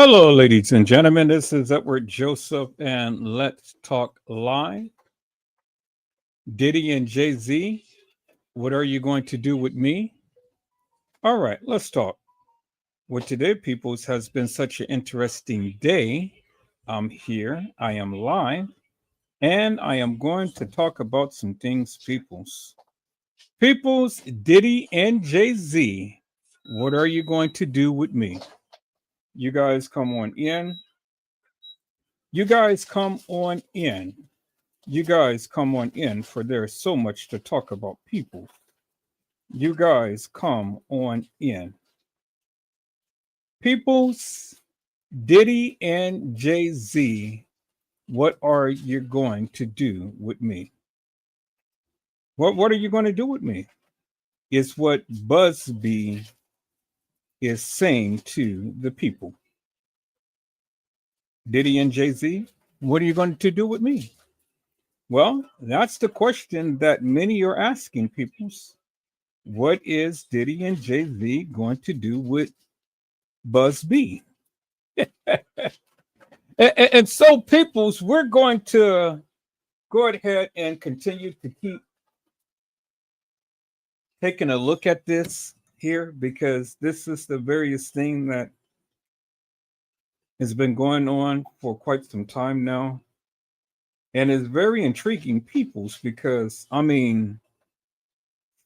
Hello, ladies and gentlemen. This is Edward Joseph, and let's talk live. Diddy and Jay Z, what are you going to do with me? All right, let's talk. Well, today, peoples, has been such an interesting day. I'm here, I am live, and I am going to talk about some things, peoples. Peoples, Diddy and Jay Z, what are you going to do with me? You guys come on in. You guys come on in. You guys come on in, for there's so much to talk about, people. You guys come on in. Peoples, Diddy and Jay Z, what are you going to do with me? What are you going to do with me? Is what Busby is saying to the people. Diddy and Jay Z, what are you going to do with me? Well, that's the question that many are asking, peoples. What is Diddy and Jay Z going to do with Buzz B? And so, peoples, we're going to go ahead and continue to keep taking a look at this here because this is the various thing that has been going on for quite some time now. And it's very intriguing, peoples, because I mean,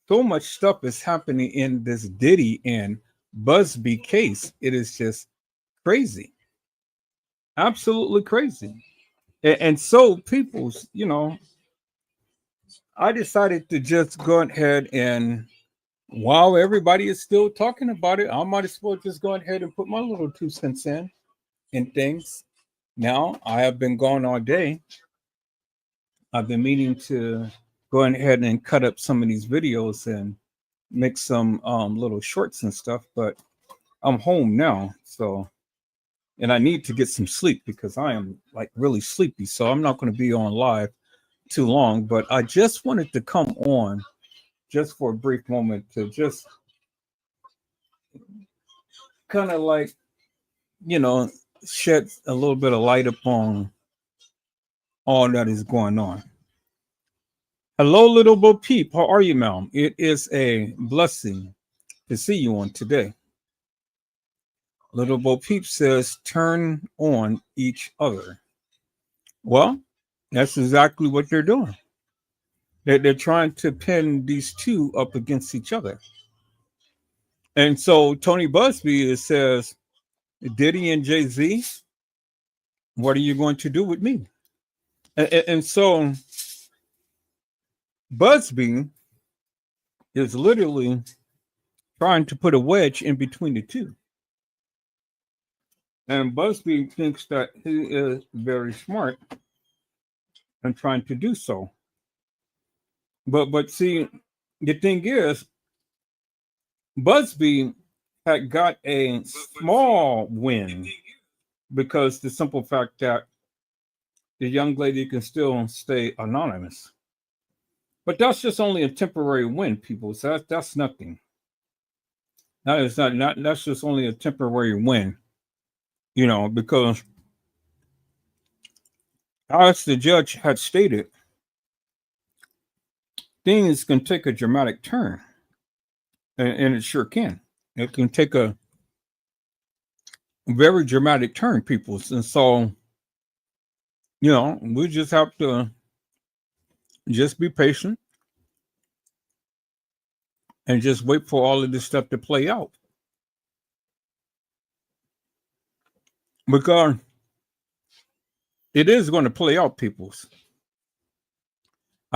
so much stuff is happening in this Diddy and Busby case. It is just crazy, absolutely crazy. And so, people's, I decided to just go ahead and while everybody is still talking about it, I might as well just go ahead and put my little 2 cents in things. Now, I have been gone all day. I've been meaning to go ahead and cut up some of these videos and make some little shorts and stuff, but I'm home now. So, and I need to get some sleep because I am like really sleepy. So I'm not going to be on live too long, but I just wanted to come on just for a brief moment to just kind of like, you know, shed a little bit of light upon all that is going on. Hello, little Bo Peep. How are you, ma'am? It is a blessing to see you on today. Little Bo Peep says, turn on each other. Well, that's exactly what they're doing. They're trying to pin these two up against each other. And so Tony Busby says, Diddy and Jay Z, what are you going to do with me? And so Busby is literally trying to put a wedge in between the two. And Busby thinks that he is very smart and trying to do so. But see, the thing is, Busby had got a small win because the simple fact that the young lady can still stay anonymous. But that's just only a temporary win, people. So that's nothing. That is not that's just only a temporary win, because as the judge had stated, things can take a dramatic turn. And it sure can. It can take a very dramatic turn, people. And so, we just have to just be patient and just wait for all of this stuff to play out. Because it is going to play out, peoples.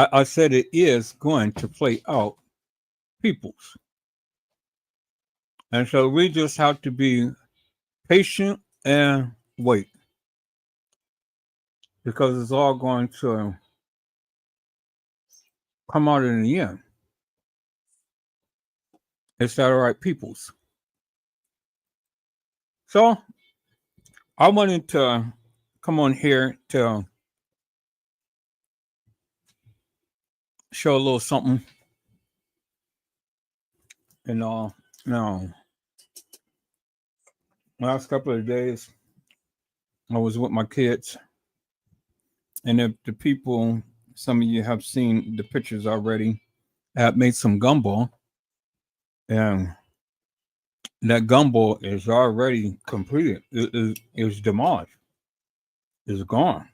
I said it is going to play out, peoples. And so we just have to be patient and wait. Because it's all going to come out in the end. Is that all right, peoples? So I wanted to come on here to show a little something. And now, last couple of days, I was with my kids, and if the people, some of you have seen the pictures already, I had made some gumbo, and that gumbo is already completed. It's demolished. It's gone.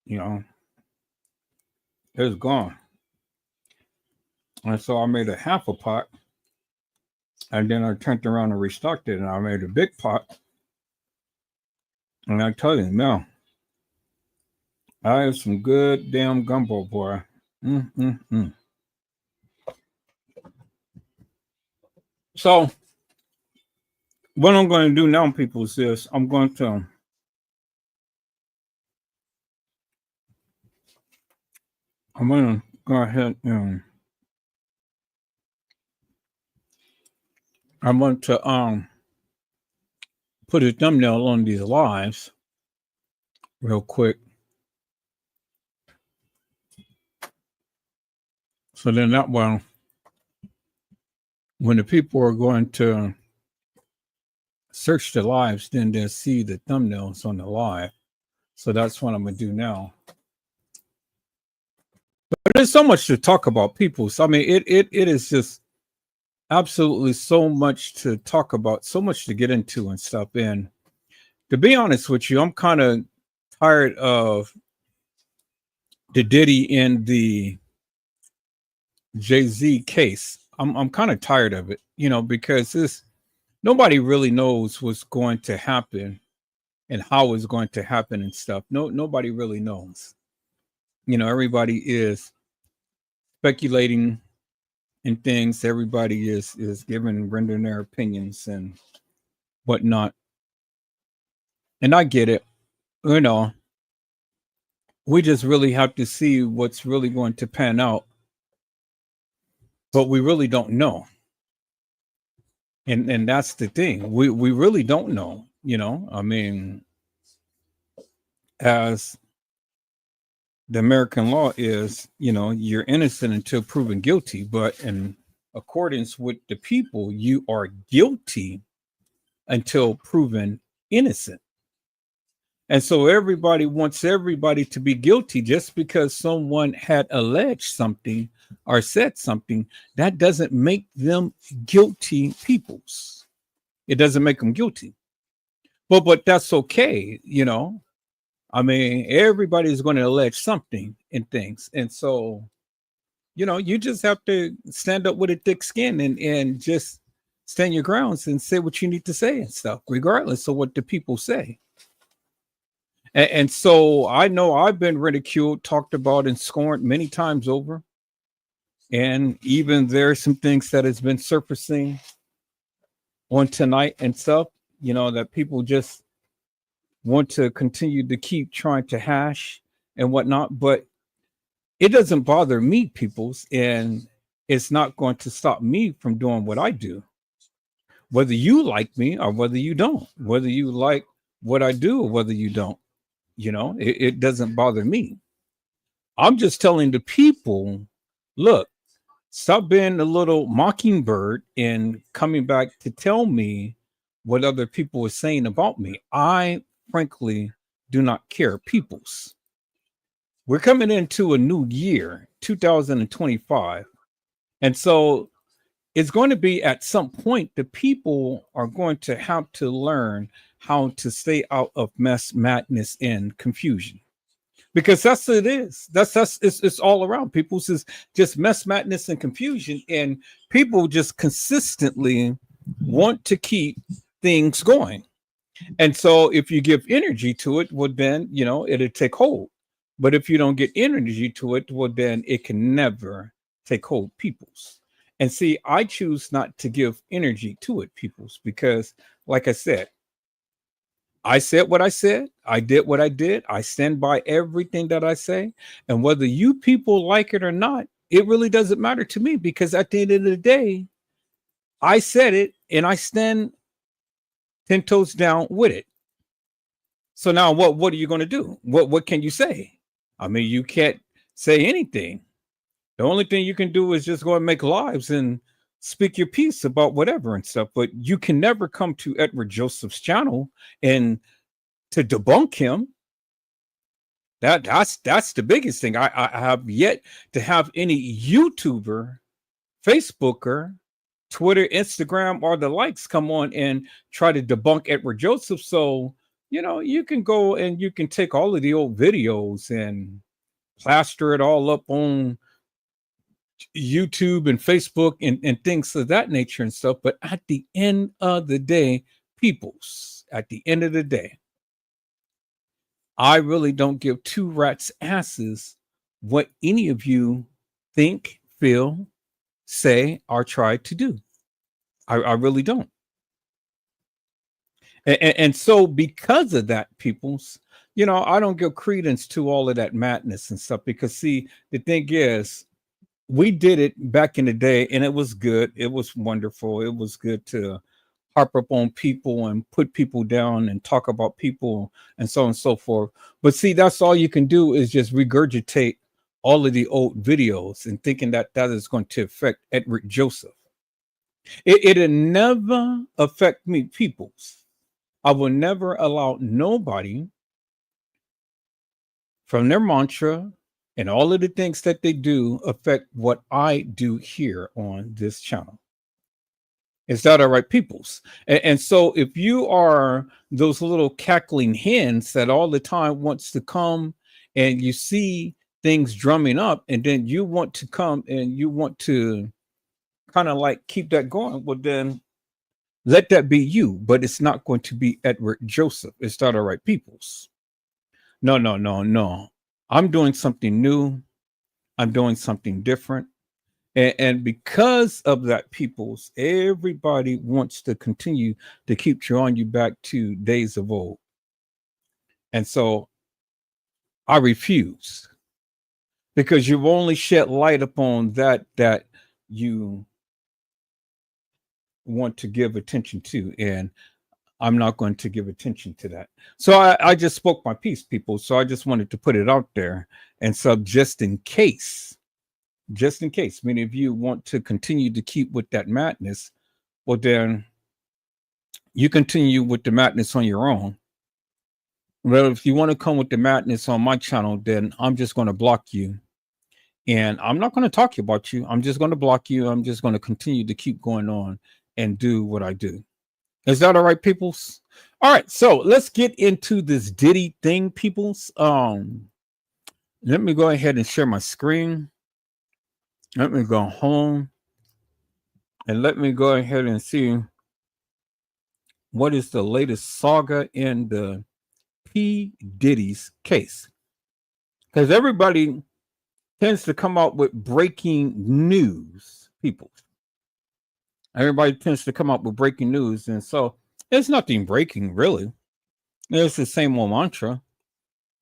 You know, it's gone. And so I made a half a pot, and then I turned around and restocked it, and I made a big pot. And I tell you, now I have some good damn gumbo, boy. Mm. So what I'm going to do now, people, is this: I'm going to go ahead and I'm going to put a thumbnail on these lives real quick. So then that way, when the people are going to search the lives, then they'll see the thumbnails on the live. So that's what I'm going to do now. But there's so much to talk about, people. So, I mean, it is just absolutely so much to talk about, so much to get into and stuff. And to be honest with you, I'm kind of tired of the Diddy and the Jay Z case. I'm kind of tired of it, because nobody really knows what's going to happen and how it's going to happen and stuff. Nobody really knows. Everybody is speculating and things. Everybody is rendering their opinions and whatnot. And I get it. We just really have to see what's really going to pan out. But we really don't know. And that's the thing. We really don't know, I mean, as the American law is, you're innocent until proven guilty, but in accordance with the people, you are guilty until proven innocent. And so everybody wants everybody to be guilty just because someone had alleged something or said something. That doesn't make them guilty peoples. It doesn't make them guilty. But that's okay, I mean, everybody's going to allege something and things. And so, you just have to stand up with a thick skin and just stand your grounds and say what you need to say and stuff, regardless of what the people say. And so I know I've been ridiculed, talked about, and scorned many times over. And even there's some things that has been surfacing on tonight and stuff, that people just want to continue to keep trying to hash and whatnot. But it doesn't bother me, peoples, and it's not going to stop me from doing what I do. Whether you like me or whether you don't, whether you like what I do or whether you don't, it doesn't bother me. I'm just telling the people, look, stop being a little mockingbird and coming back to tell me what other people are saying about me. I frankly do not care, peoples. We're coming into a new year, 2025. And so it's going to be at some point the people are going to have to learn how to stay out of mess, madness, and confusion. Because that's what it is. It's all around. People is just mess, madness, and confusion. And people just consistently want to keep things going. And so if you give energy to it, well, then, it'll take hold. But if you don't get energy to it, well, then it can never take hold, peoples. And see, I choose not to give energy to it, peoples, because like I said what I said. I did what I did. I stand by everything that I say. And whether you people like it or not, it really doesn't matter to me, because at the end of the day, I said it and I stand 10 toes down with it. So now what are you going to do? What can you say? I mean, you can't say anything. The only thing you can do is just go and make lives and speak your piece about whatever and stuff, but you can never come to Edward Joseph's channel and to debunk him. That's the biggest thing. I have yet to have any YouTuber, Facebooker, Twitter, Instagram, or the likes come on and try to debunk Edward Joseph. So, you can go and you can take all of the old videos and plaster it all up on YouTube and Facebook and things of that nature and stuff. But at the end of the day, at the end of the day, I really don't give two rats' asses what any of you think, feel, say, or try to do. I really don't. And so because of that, peoples, I don't give credence to all of that madness and stuff because, see, the thing is, we did it back in the day and it was good. It was wonderful. It was good to harp up on people and put people down and talk about people and so on and so forth. But see, that's all you can do is just regurgitate all of the old videos and thinking that is going to affect Edward Joseph. It'll never affect me, peoples. I will never allow nobody from their mantra and all of the things that they do affect what I do here on this channel. Is that all right, peoples? And so if you are those little cackling hens that all the time wants to come and you see things drumming up and then you want to come and you want to kind of like keep that going, well, then let that be you, but it's not going to be Edward Joseph. Is that all right, peoples? No. I'm doing something new. I'm doing something different. And because of that, peoples, everybody wants to continue to keep drawing you back to days of old. And so I refuse because you've only shed light upon that you want to give attention to. And I'm not going to give attention to that. So I just spoke my piece, people. So I just wanted to put it out there. And so just in case many of you want to continue to keep with that madness, well, then you continue with the madness on your own. Well, if you want to come with the madness on my channel, then I'm just going to block you. And I'm not going to talk about you. I'm just going to block you. I'm just going to continue to keep going on and do what I do. Is that all right, peoples? All right, so let's get into this Diddy thing, peoples. Let me go ahead and share my screen. Let me go home and let me go ahead and see what is the latest saga in the P. Diddy's case. Because everybody tends to come out with breaking news, people. Everybody tends to come up with breaking news. And so it's nothing breaking, really. It's the same old mantra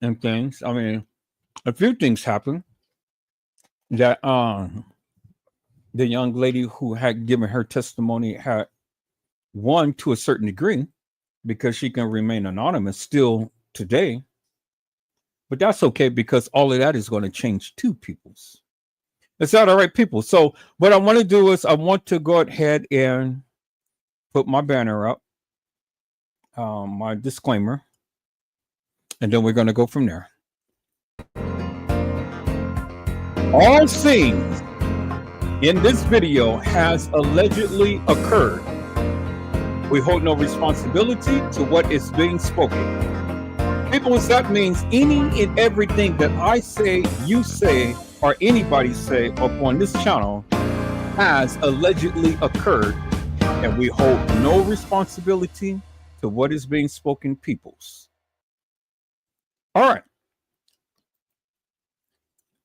and things. I mean, a few things happen that the young lady who had given her testimony had won to a certain degree because she can remain anonymous still today. But that's okay because all of that is going to change too, peoples. Is that all right, people? So what I want to do is I want to go ahead and put my banner up, my disclaimer, and then we're going to go from there. All scenes in this video has allegedly occurred. We hold no responsibility to what is being spoken. People, that means any and everything that I say, you say, or anybody say upon this channel has allegedly occurred, and we hold no responsibility to what is being spoken, peoples. All right.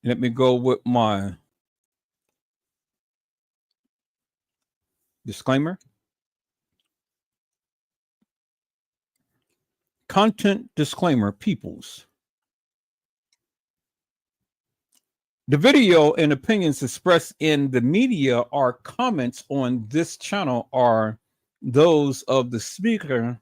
Let me go with my disclaimer. Content disclaimer, peoples. The video and opinions expressed in the media or comments on this channel are those of the speaker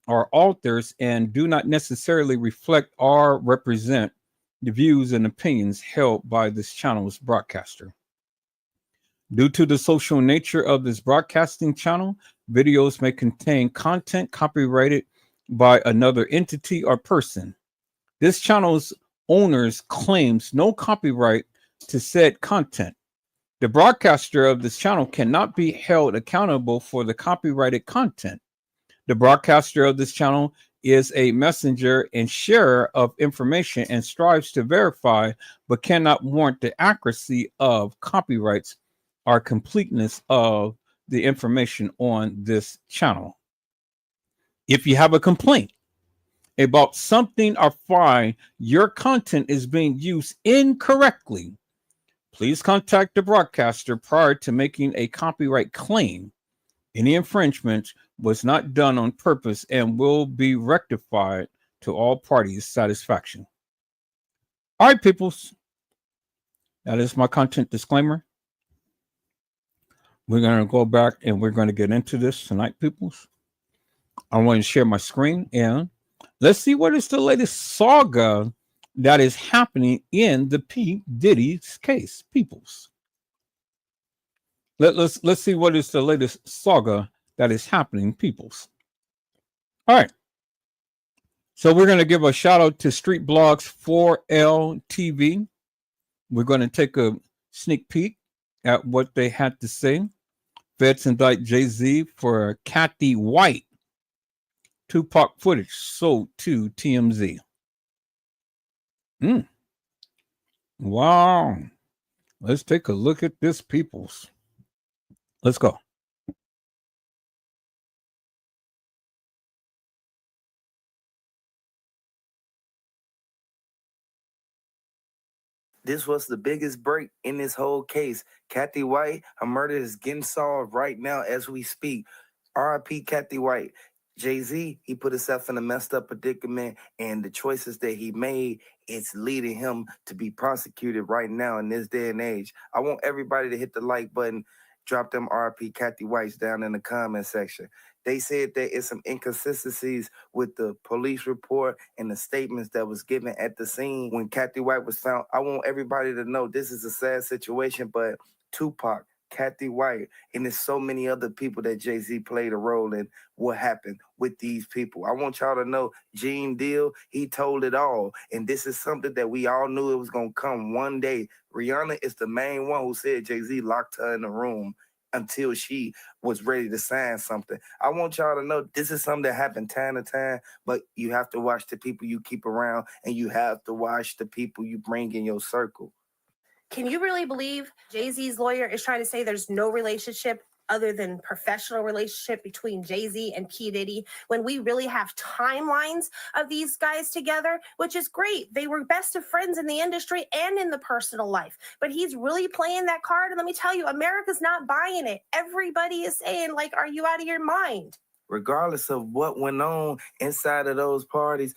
or authors and do not necessarily reflect or represent the views and opinions held by this channel's broadcaster. Due to the social nature of this broadcasting channel, videos may contain content copyrighted by another entity or person. This channel's owners claims no copyright to said content. The broadcaster of this channel cannot be held accountable for the copyrighted content. The broadcaster of this channel is a messenger and sharer of information and strives to verify but cannot warrant the accuracy of copyrights or completeness of the information on this channel. If you have a complaint about something or find your content is being used incorrectly, please contact the broadcaster prior to making a copyright claim. Any infringement was not done on purpose and will be rectified to all parties' satisfaction. All right, peoples. That is my content disclaimer. We're going to go back and we're going to get into this tonight, peoples. I want to share my screen and let's see what is the latest saga that is happening in the P. Diddy's case, peoples. Let's see what is the latest saga that is happening, peoples. All right. So we're going to give a shout out to Street Blogs 4L TV. We're going to take a sneak peek at what they had to say. Feds indict Jay Z for Kathy White. Tupac footage sold to TMZ. Wow. Let's take a look at this, peoples. Let's go. This was the biggest break in this whole case. Kathy White, her murder is getting solved right now as we speak. R.I.P. Kathy White. Jay Z, he put himself in a messed up predicament, and the choices that he made, it's leading him to be prosecuted right now in this day and age. I want everybody to hit the like button, drop them R.I.P. Kathy Whites down in the comment section. They said there is some inconsistencies with the police report and the statements that was given at the scene when Kathy White was found. I want everybody to know this is a sad situation, but Tupac, Kathy White, and there's so many other people that Jay Z played a role in what happened with these people. I want y'all to know Gene Deal, he told it all. And this is something that we all knew it was going to come one day. Rihanna is the main one who said Jay Z locked her in the room until she was ready to sign something. I want y'all to know this is something that happened time to time, but you have to watch the people you keep around and you have to watch the people you bring in your circle. Can you really believe Jay-Z's lawyer is trying to say there's no relationship other than professional relationship between Jay-Z and P. Diddy when we really have timelines of these guys together, which is great. They were best of friends in the industry and in the personal life, but he's really playing that card. And let me tell you, America's not buying it. Everybody is saying, like, are you out of your mind? Regardless of what went on inside of those parties,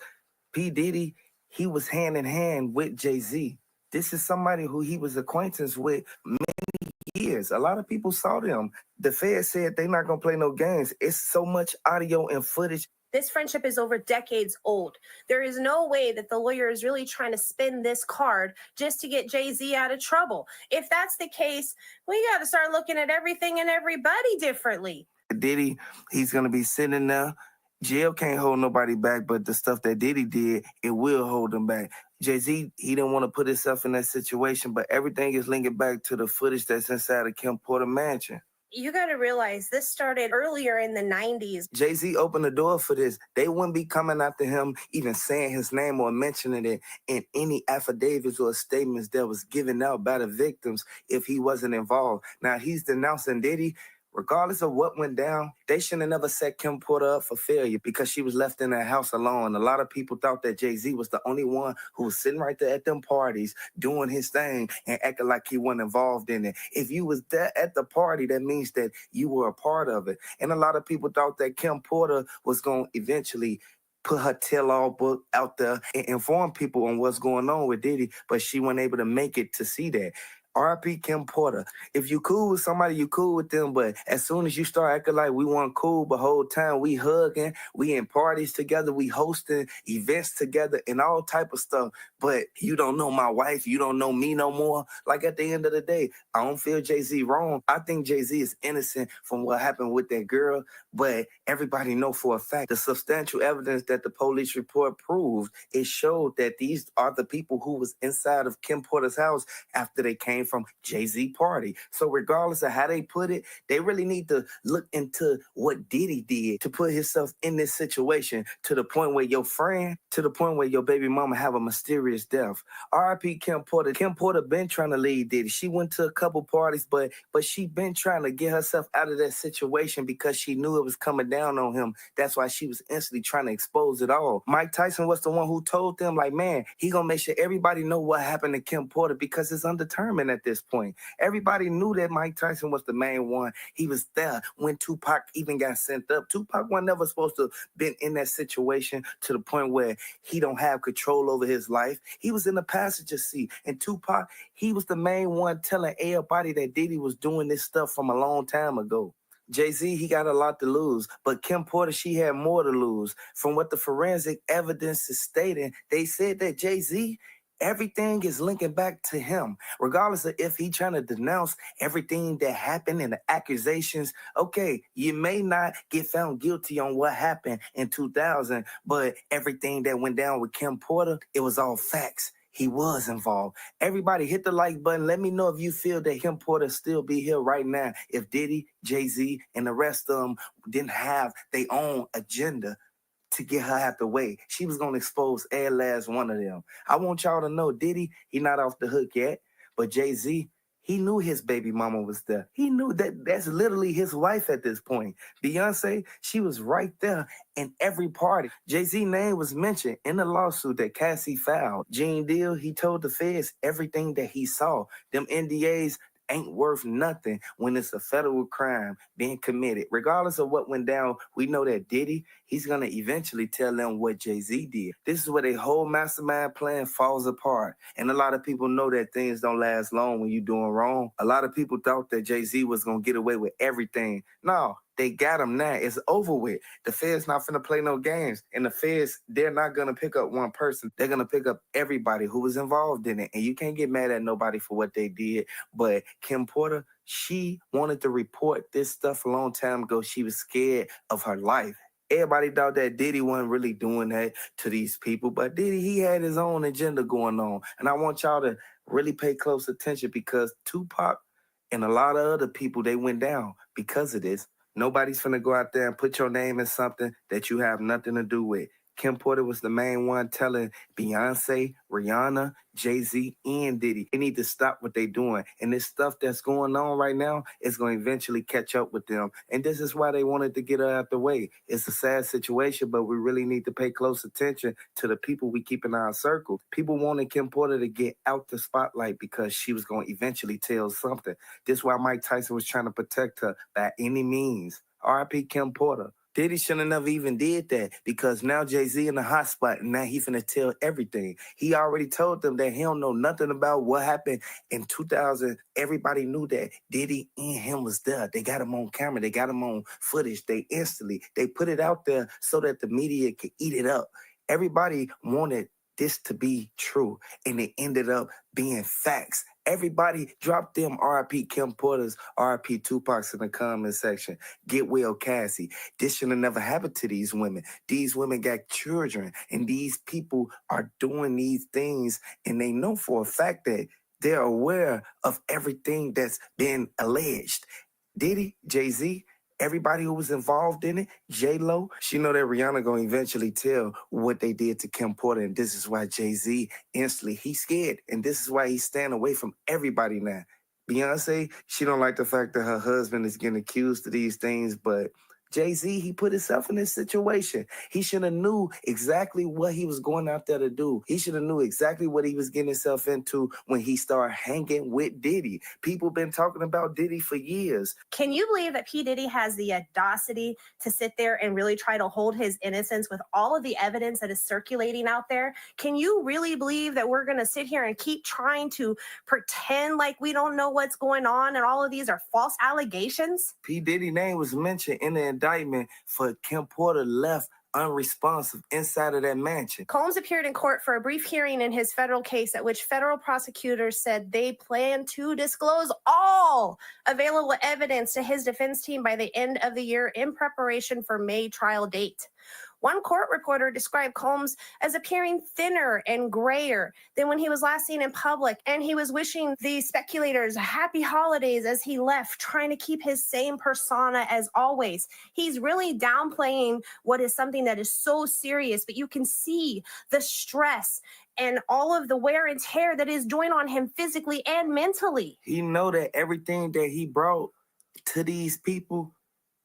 P. Diddy, he was hand in hand with Jay Z. This is somebody who he was acquaintance with many years. A lot of people saw them. The Fed said they're not going to play no games. It's so much audio and footage. This friendship is over decades old. There is no way that the lawyer is really trying to spin this card just to get Jay-Z out of trouble. If that's the case, we got to start looking at everything and everybody differently. Diddy, he's going to be sitting there. Jail can't hold nobody back, but the stuff that Diddy did, it will hold him back. Jay-Z, he didn't want to put himself in that situation, but everything is linking back to the footage that's inside of Kim Porter mansion. You got to realize this started earlier in the 90s. Jay-Z opened the door for this. They wouldn't be coming after him, even saying his name or mentioning it in any affidavits or statements that was given out by the victims if he wasn't involved. Now, he's denouncing Diddy. Regardless of what went down, they shouldn't have never set Kim Porter up for failure because she was left in that house alone. A lot of people thought that Jay-Z was the only one who was sitting right there at them parties doing his thing and acting like he wasn't involved in it. If you was there at the party, that means that you were a part of it. And a lot of people thought that Kim Porter was going to eventually put her tell-all book out there and inform people on what's going on with Diddy, but she wasn't able to make it to see that. R.I.P. Kim Porter. If you cool with somebody, you cool with them. But as soon as you start acting like we weren't cool, the whole time we hugging, we in parties together, we hosting events together and all type of stuff. But you don't know my wife, you don't know me no more. Like at the end of the day, I don't feel Jay Z wrong. I think Jay Z is innocent from what happened with that girl. But everybody know for a fact the substantial evidence that the police report proved, it showed that these are the people who was inside of Kim Porter's house after they came from Jay Z party. So regardless of how they put it, they really need to look into what Diddy did to put himself in this situation to the point where your friend, to the point where your baby mama have a mysterious death. R.I.P. Kim Porter. Kim Porter been trying to lead Diddy. She went to a couple parties, but she been trying to get herself out of that situation because she knew it was coming down on him. That's why she was instantly trying to expose it all. Mike Tyson was the one who told them, like, man, he gonna make sure everybody know what happened to Kim Porter because it's undetermined at this point. Everybody knew that Mike Tyson was the main one. He was there when Tupac even got sent up. Tupac was never supposed to have been in that situation to the point where he don't have control over his life. He was in the passenger seat. And Tupac, he was the main one telling everybody that Diddy was doing this stuff from a long time ago. Jay Z, he got a lot to lose, but Kim Porter, she had more to lose. From what the forensic evidence is stating, they said that Jay Z, everything is linking back to him, regardless of if he trying to denounce everything that happened and the accusations. Okay, you may not get found guilty on what happened in 2000, but everything that went down with Kim Porter, it was all facts. He was involved. Everybody hit the like button. Let me know if you feel that Kim Porter still be here right now if Diddy, Jay Z, and the rest of them didn't have their own agenda to get her out the way. She was going to expose every last one of them. I want y'all to know Diddy, he not off the hook yet, but Jay Z, he knew his baby mama was there. He knew that that's literally his wife at this point. Beyonce, she was right there in every party. Jay-Z's name was mentioned in the lawsuit that Cassie filed. Gene Deal, he told the feds everything that he saw. Them NDAs ain't worth nothing when it's a federal crime being committed. Regardless of what went down, we know that Diddy, he's going to eventually tell them what Jay-Z did. This is where their whole mastermind plan falls apart. And a lot of people know that things don't last long when you're doing wrong. A lot of people thought that Jay-Z was going to get away with everything. No, they got him now. It's over with. The feds not finna play no games. And the feds, they're not going to pick up one person. They're going to pick up everybody who was involved in it. And you can't get mad at nobody for what they did. But Kim Porter, she wanted to report this stuff a long time ago. She was scared of her life. Everybody thought that Diddy wasn't really doing that to these people. But Diddy, he had his own agenda going on. And I want y'all to really pay close attention because Tupac and a lot of other people, they went down because of this. Nobody's finna go out there and put your name in something that you have nothing to do with. Kim Porter was the main one telling Beyonce, Rihanna, Jay Z, and Diddy, they need to stop what they're doing. And this stuff that's going on right now is going to eventually catch up with them. And this is why they wanted to get her out the way. It's a sad situation, but we really need to pay close attention to the people we keep in our circle. People wanted Kim Porter to get out the spotlight because she was going to eventually tell something. This is why Mike Tyson was trying to protect her by any means. R.I.P. Kim Porter. Diddy shouldn't have never even did that because now Jay-Z in the hot spot and now he finna tell everything. He already told them that he don't know nothing about what happened in 2000. Everybody knew that Diddy and him was there. They got him on camera. They got him on footage. They put it out there so that the media could eat it up. Everybody wanted this to be true and it ended up being facts. Everybody drop them R.I.P. Kim Porter's, R.I.P. Tupac's in the comment section. Get well, Cassie. This should have never happened to these women. These women got children, and these people are doing these things, and they know for a fact that they're aware of everything that's been alleged. Diddy, Jay Z, everybody who was involved in it, J-Lo, she know that Rihanna gonna eventually tell what they did to Kim Porter, and this is why Jay-Z instantly, he's scared, and this is why he's staying away from everybody now. Beyonce, she don't like the fact that her husband is getting accused of these things, but Jay Z, he put himself in this situation. He should have knew exactly what he was going out there to do. He should have knew exactly what he was getting himself into when he started hanging with Diddy. People been talking about Diddy for years. Can you believe that P. Diddy has the audacity to sit there and really try to hold his innocence with all of the evidence that is circulating out there? Can you really believe that we're going to sit here and keep trying to pretend like we don't know what's going on and all of these are false allegations? P. Diddy's name was mentioned in the indictment for Kim Porter left unresponsive inside of that mansion. Combs appeared in court for a brief hearing in his federal case at which federal prosecutors said they plan to disclose all available evidence to his defense team by the end of the year in preparation for May trial date. One court reporter described Combs as appearing thinner and grayer than when he was last seen in public, and he was wishing the speculators happy holidays as he left, trying to keep his same persona as always. He's really downplaying what is something that is so serious, but you can see the stress and all of the wear and tear that is doing on him physically and mentally. He know that everything that he brought to these people,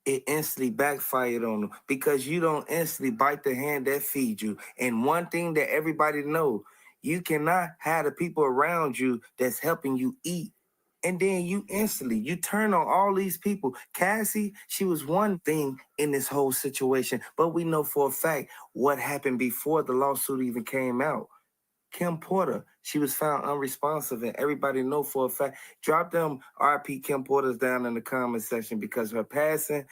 it instantly backfired on them because you don't instantly bite the hand that feeds you. And one thing that everybody know, you cannot have the people around you that's helping you eat. And then you turn on all these people. Cassie, she was one thing in this whole situation, but we know for a fact what happened before the lawsuit even came out. Kim Porter, she was found unresponsive, and everybody know for a fact. Drop them RP Kim Porters down in the comment section because her passing,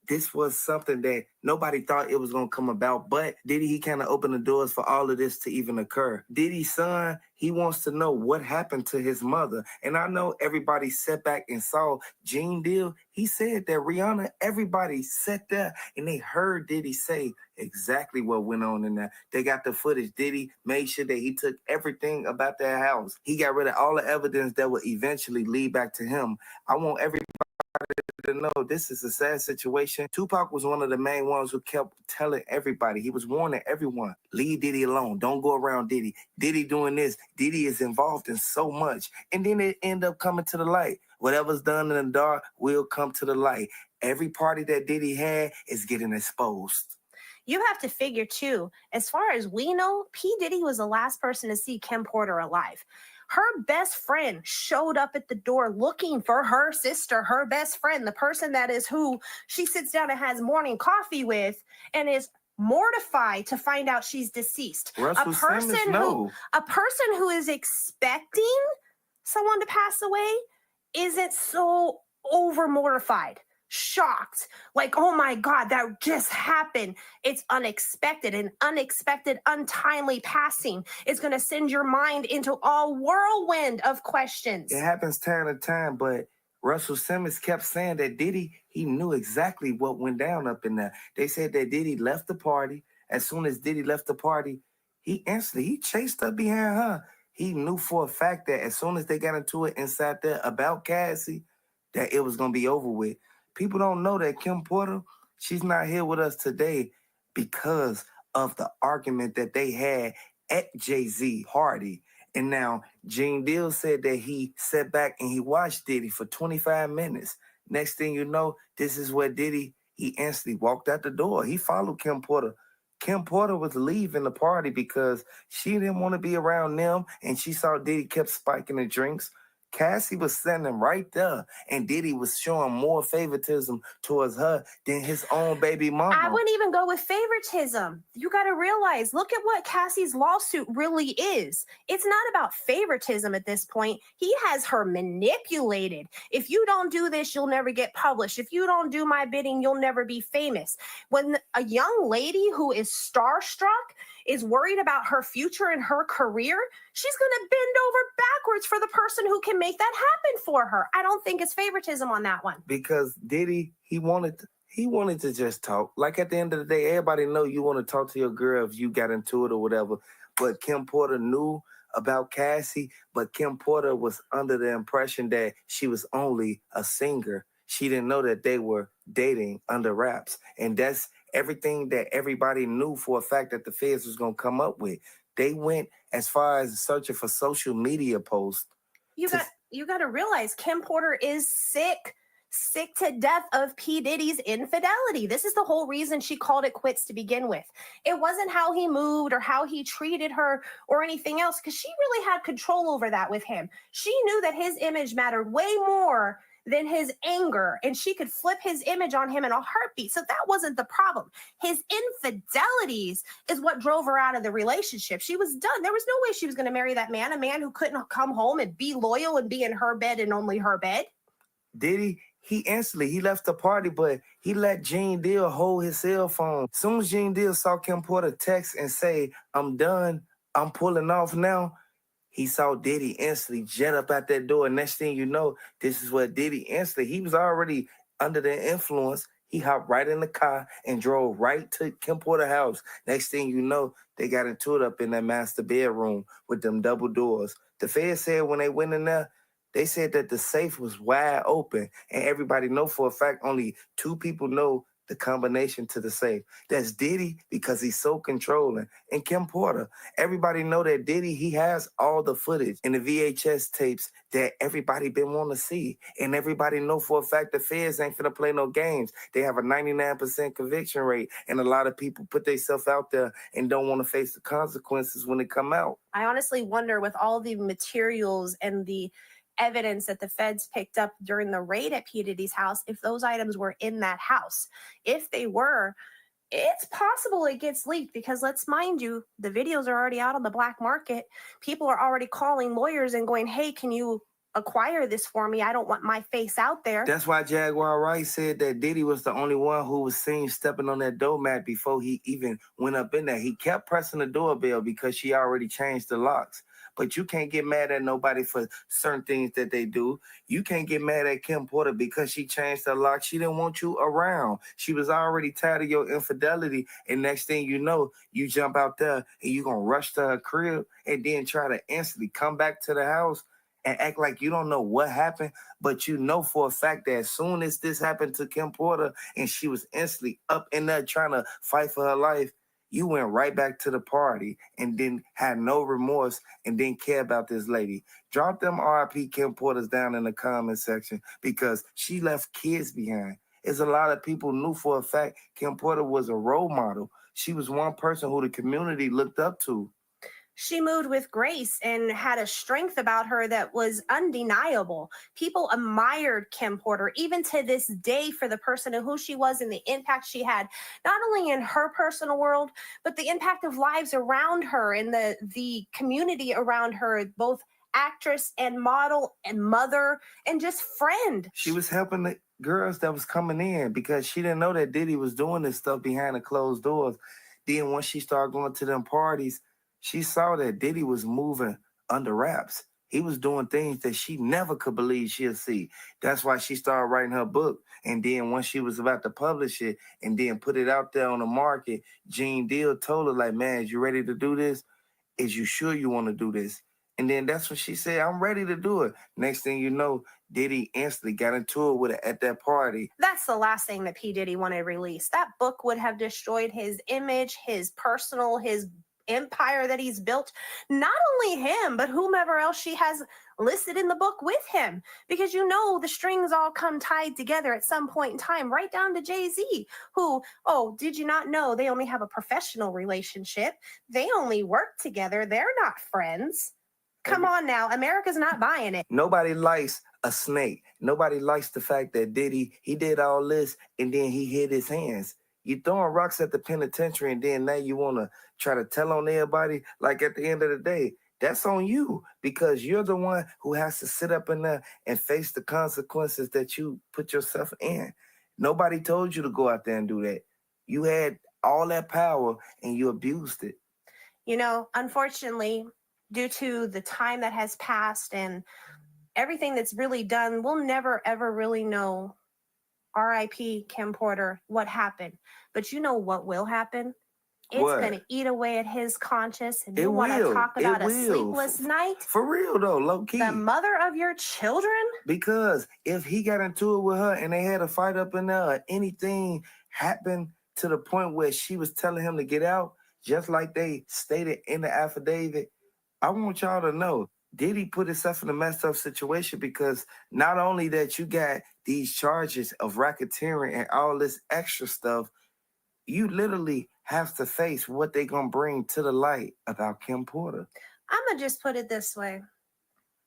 this was something that nobody thought it was going to come about, but Diddy, he kind of opened the doors for all of this to even occur. Diddy's son, he wants to know what happened to his mother. And I know everybody sat back and saw Gene Deal. He said that Rihanna, everybody sat there and they heard Diddy say exactly what went on in there. They got the footage. Diddy made sure that he took everything about their house. He got rid of all the evidence that would eventually lead back to him. I want everybody to know this is a sad situation. Tupac was one of the main ones who kept telling everybody. He was warning everyone, leave Diddy alone. Don't go around Diddy. Diddy doing this. Diddy is involved in so much. And then it ended up coming to the light. Whatever's done in the dark will come to the light. Every party that Diddy had is getting exposed. You have to figure, too, as far as we know, P. Diddy was the last person to see Kim Porter alive. Her best friend showed up at the door looking for her sister, her best friend, the person that is who she sits down and has morning coffee with and is mortified to find out she's deceased. A person who is expecting someone to pass away isn't so over mortified, shocked, like, oh my God, that just happened. It's unexpected, and unexpected, untimely passing is going to send your mind into a whirlwind of questions. It happens time to time, but Russell Simmons kept saying that Diddy, he knew exactly what went down up in there. They said that Diddy left the party. As soon as Diddy left the party, he chased up behind her. He knew for a fact that as soon as they got into it inside there about Cassie, that it was going to be over with. People don't know that Kim Porter, she's not here with us today because of the argument that they had at Jay Z party. And now Gene Deal said that he sat back and he watched Diddy for 25 minutes. Next thing you know, this is where Diddy, he instantly walked out the door. He followed Kim Porter. Kim Porter was leaving the party because she didn't want to be around them, and she saw Diddy kept spiking the drinks. Cassie was standing right there, and Diddy was showing more favoritism towards her than his own baby mama. I wouldn't even go with favoritism. You got to realize, look at what Cassie's lawsuit really is. It's not about favoritism at this point. He has her manipulated. If you don't do this, you'll never get published. If you don't do my bidding, you'll never be famous. When a young lady who is starstruck is worried about her future and her career, she's going to bend over backwards for the person who can make that happen for her. I don't think it's favoritism on that one. Because Diddy, he wanted to just talk. Like at the end of the day, everybody know you want to talk to your girl if you got into it or whatever. But Kim Porter knew about Cassie, but Kim Porter was under the impression that she was only a singer. She didn't know that they were dating under wraps. And that's everything that everybody knew for a fact that the feds was going to come up with. They went as far as searching for social media posts. You got to realize Kim Porter is sick sick to death of P. Diddy's infidelity. This is the whole reason she called it quits to begin with. It wasn't how he moved or how he treated her or anything else, because she really had control over that with him. She knew that his image mattered way more than his anger, and she could flip his image on him in a heartbeat. So that wasn't the problem. His infidelities is what drove her out of the relationship. She was done. There was no way she was going to marry that man, a man who couldn't come home and be loyal and be in her bed and only her bed. Diddy, he left the party, but he let Gene Deal hold his cell phone. Soon as Gene Deal saw Kim Porter text and say, "I'm done, I'm pulling off now," he saw Diddy instantly jet up out that door. And next thing you know, this is what Diddy instantly, he was already under the influence. He hopped right in the car and drove right to Kim Porter's house. Next thing you know, they got into it up in that master bedroom with them double doors. The Fed said when they went in there, they said that the safe was wide open, and everybody know for a fact only 2 people know the combination to the safe. That's Diddy, because he's so controlling, and Kim Porter. Everybody know that Diddy, he has all the footage in the VHS tapes that everybody been wanting to see, and everybody know for a fact the feds ain't finna play no games. They have a 99% conviction rate, and a lot of people put themselves out there and don't want to face the consequences when they come out. I honestly wonder, with all the materials and the evidence that the feds picked up during the raid at P. Diddy's house, if those items were in that house. If they were, it's possible it gets leaked, because let's mind you, the videos are already out on the black market. People are already calling lawyers and going, "Hey, can you acquire this for me? I don't want my face out there." That's why Jaguar Wright said that Diddy was the only one who was seen stepping on that doormat before he even went up in there. He kept pressing the doorbell because she already changed the locks. But you can't get mad at nobody for certain things that they do. You can't get mad at Kim Porter because she changed the lock. She didn't want you around. She was already tired of your infidelity. And next thing you know, you jump out there and you're going to rush to her crib and then try to instantly come back to the house and act like you don't know what happened. But you know for a fact that as soon as this happened to Kim Porter and she was instantly up in there trying to fight for her life, you went right back to the party and then had no remorse and didn't care about this lady. Drop them RIP Kim Porters down in the comment section, because she left kids behind. There's a lot of people knew for a fact Kim Porter was a role model. She was one person who the community looked up to. She moved with grace and had a strength about her that was undeniable. People admired Kim Porter, even to this day, for the person and who she was and the impact she had, not only in her personal world, but the impact of lives around her and the community around her, both actress and model and mother and just friend. She was helping the girls that was coming in because she didn't know that Diddy was doing this stuff behind the closed doors. Then once she started going to them parties, she saw that Diddy was moving under wraps. He was doing things that she never could believe she'll see. That's why she started writing her book. And then once she was about to publish it and then put it out there on the market, Gene Deal told her, like, "Man, is you ready to do this? Is you sure you want to do this?" And then that's when she said, "I'm ready to do it." Next thing you know, Diddy instantly got into it with her at that party. That's the last thing that P. Diddy wanted released. That book would have destroyed his image, his empire that he's built. Not only him, but whomever else she has listed in the book with him. Because the strings all come tied together at some point in time, right down to Jay Z, who, did you not know they only have a professional relationship? They only work together. They're not friends. Come on now. America's not buying it. Nobody likes a snake. Nobody likes the fact that Diddy, he did all this and then he hid his hands. You throwing rocks at the penitentiary and then now you want to try to tell on everybody. Like, at the end of the day, that's on you, because you're the one who has to sit up in there and face the consequences that you put yourself in. Nobody told you to go out there and do that. You had all that power and you abused it. Unfortunately, due to the time that has passed and everything that's really done, we'll never, ever really know, RIP Kim Porter, what happened. But you know what will happen? It's going to eat away at his conscience. And you want to talk about a sleepless night? For real, though, low key. The mother of your children? Because if he got into it with her and they had a fight up in there, or anything happened to the point where she was telling him to get out, just like they stated in the affidavit, I want y'all to know, Diddy put himself in a messed up situation because not only that you got these charges of racketeering and all this extra stuff, you literally have to face what they gonna bring to the light about Kim Porter. I'm going to just put it this way.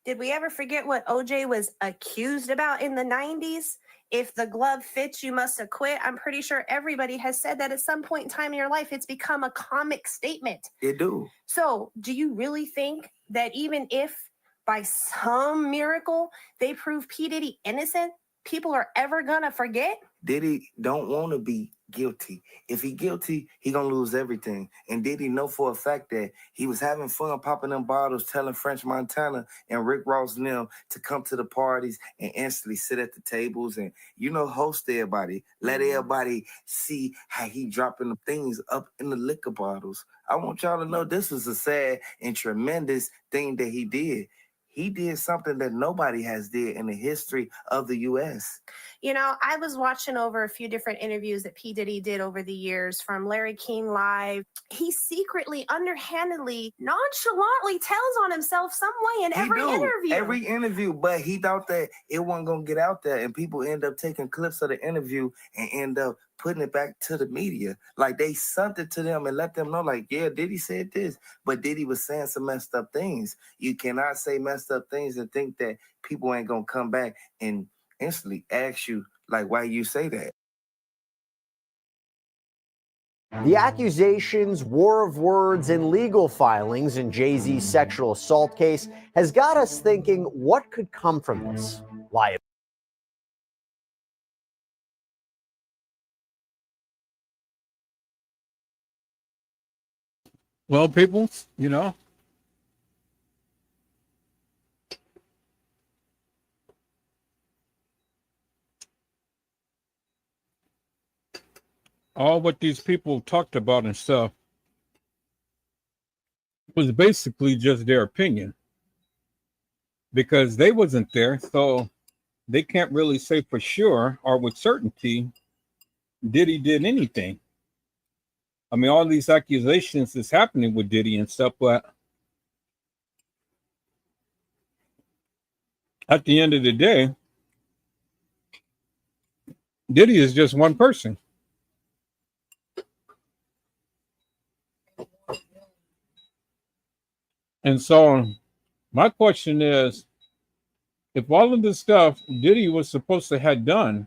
Did we ever forget what OJ was accused about in the 90s? If the glove fits, you must acquit. I'm pretty sure everybody has said that at some point in time in your life. It's become a comic statement. It do. So do you really think that even if by some miracle they prove P. Diddy innocent, people are ever going to forget? Diddy don't want to be guilty. If he guilty, he gonna lose everything. And Diddy know for a fact that he was having fun popping them bottles, telling French Montana and Rick Ross and them to come to the parties and instantly sit at the tables and, host everybody. Let everybody see how he dropping the things up in the liquor bottles. I want y'all to know this was a sad and tremendous thing that he did. He did something that nobody has did in the history of the U.S. I was watching over a few different interviews that P. Diddy did over the years from Larry King Live. He secretly, underhandedly, nonchalantly tells on himself some way in every interview. Every interview, but he thought that it wasn't going to get out there, and people end up taking clips of the interview and end up putting it back to the media. Like, they sent it to them and let them know, like, yeah, Diddy said this, but Diddy was saying some messed up things. You cannot say messed up things and think that people ain't going to come back and instantly ask you, like, why you say that. The accusations, war of words, and legal filings in Jay Z's sexual assault case has got us thinking, what could come from this? Well, people, all what these people talked about and stuff was basically just their opinion, because they wasn't there, so they can't really say for sure or with certainty Diddy did anything. I mean, all these accusations is happening with Diddy and stuff, but at the end of the day, Diddy is just one person. And so my question is, if all of this stuff Diddy was supposed to have done,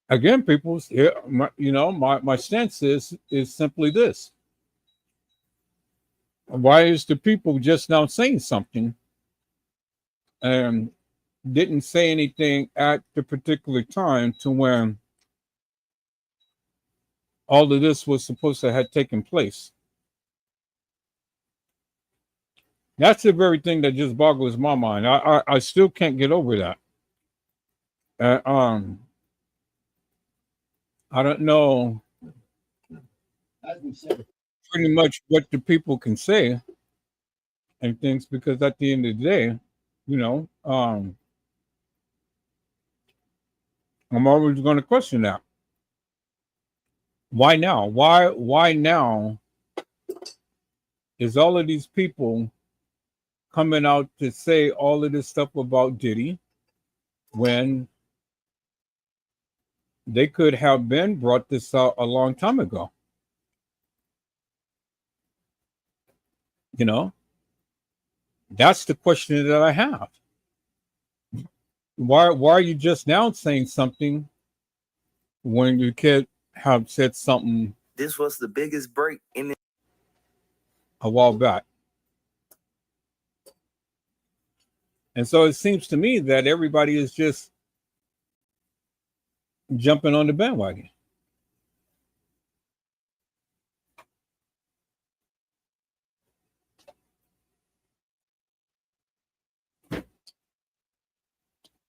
again, people, my stance is simply this. Why is the people just now saying something and didn't say anything at the particular time to when all of this was supposed to have taken place? That's the very thing that just boggles my mind. I still can't get over that. I don't know pretty much what the people can say and things, because at the end of the day, I'm always going to question that. Why now? Why now is all of these people coming out to say all of this stuff about Diddy when they could have been brought this out a long time ago? That's the question that I have. Why are you just now saying something when you could have said something? This was the biggest break in a while back. And so it seems to me that everybody is just jumping on the bandwagon.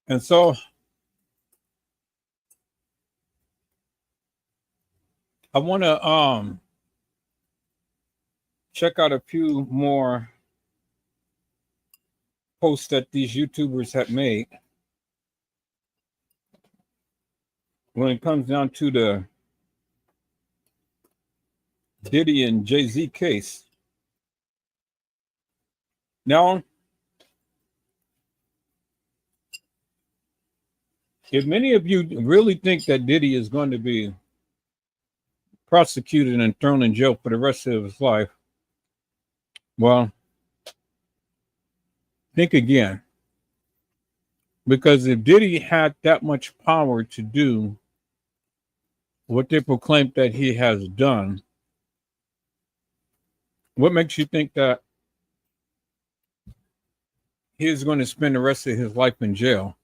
And so I want to check out a few more posts that these YouTubers have made when it comes down to the Diddy and Jay Z case. Now, if many of you really think that Diddy is going to be prosecuted and thrown in jail for the rest of his life, well, think again. Because if Diddy had that much power to do what they proclaim that he has done, what makes you think that he's going to spend the rest of his life in jail?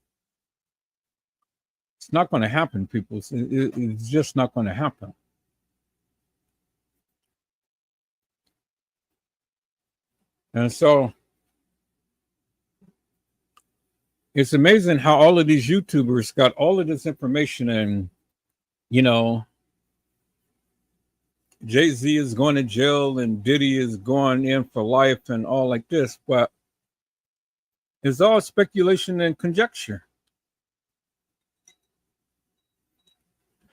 It's not going to happen, people. It's just not going to happen. And so it's amazing how all of these YouTubers got all of this information, and, you know, Jay Z is going to jail and Diddy is going in for life and all like this, but it's all speculation and conjecture.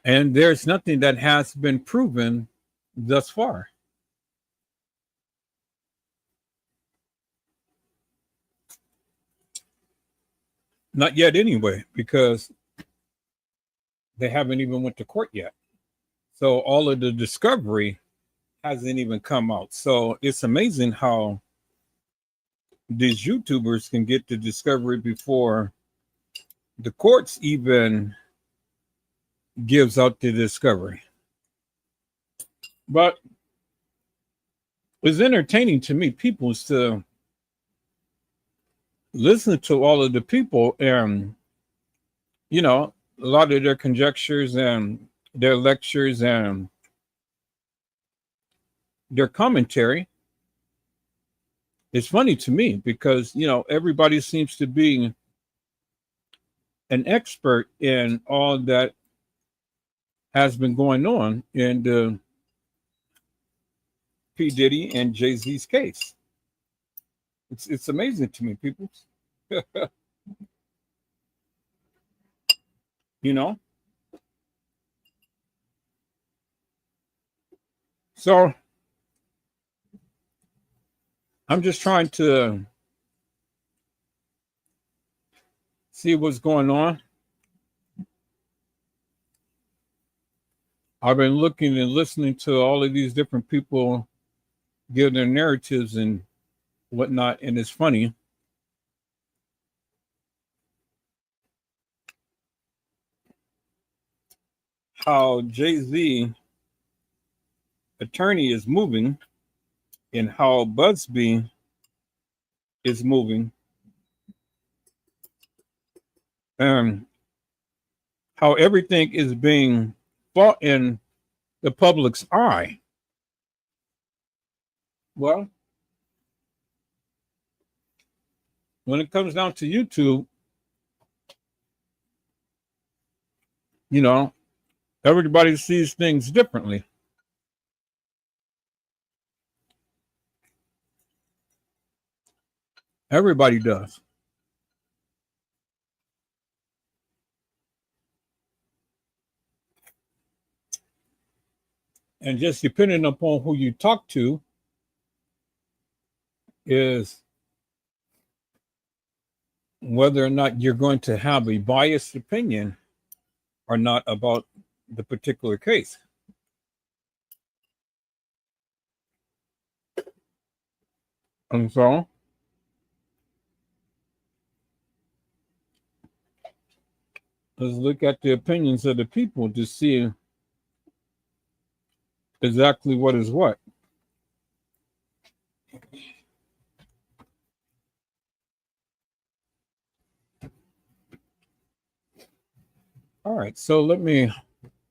And there's nothing that has been proven thus far. Not yet anyway, because they haven't even went to court yet. So all of the discovery hasn't even come out. So it's amazing how these YouTubers can get the discovery before the courts even gives out the discovery. But it's entertaining to me, people, to listen to all of the people and, you know, a lot of their conjectures and their lectures and their commentary. It's funny to me because, you know, everybody seems to be an expert in all that has been going on in the P. Diddy and Jay Z's case. It's amazing to me, people. You know? So I'm just trying to see what's going on. I've been looking and listening to all of these different people give their narratives and whatnot, and it's funny how Jay Z attorney is moving and how Busby is moving, and how everything is being fought in the public's eye. Well, when it comes down to YouTube, you know, everybody sees things differently. Everybody does. And just depending upon who you talk to is whether or not you're going to have a biased opinion or not about the particular case. And so let's look at the opinions of the people to see exactly what is what. All right, so let me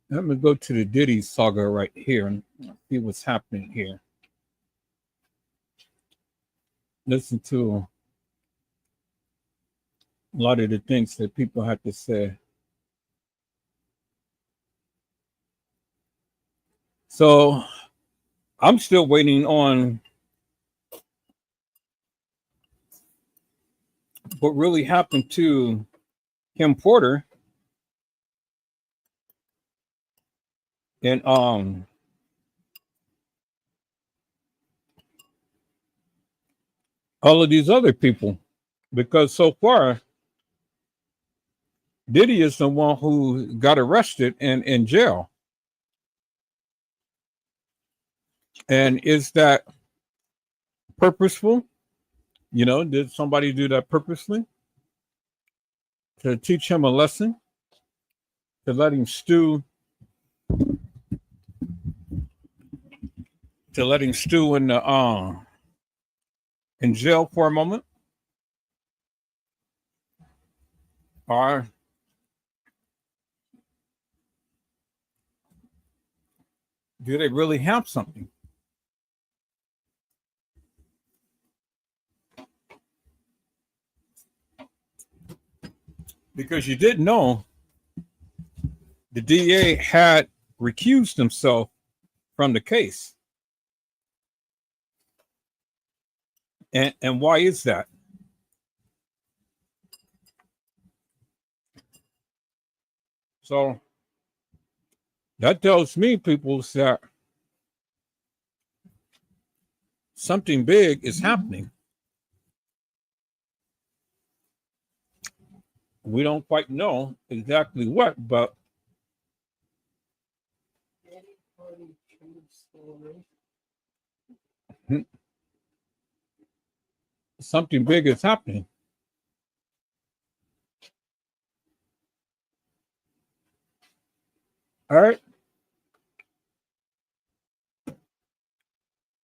go to the Diddy saga right here and see what's happening here. Listen to a lot of the things that people have to say. So I'm still waiting on what really happened to Kim Porter and all of these other people, because so far Diddy is the one who got arrested and in jail. And is that purposeful? You know, did somebody do that purposely to teach him a lesson, to let him stew, in the in jail for a moment? Or do they really have something? Because you didn't know the DA had recused himself from the case. And why is that? So that tells me, people, that something big is happening. We don't quite know exactly what, but something big is happening. All right.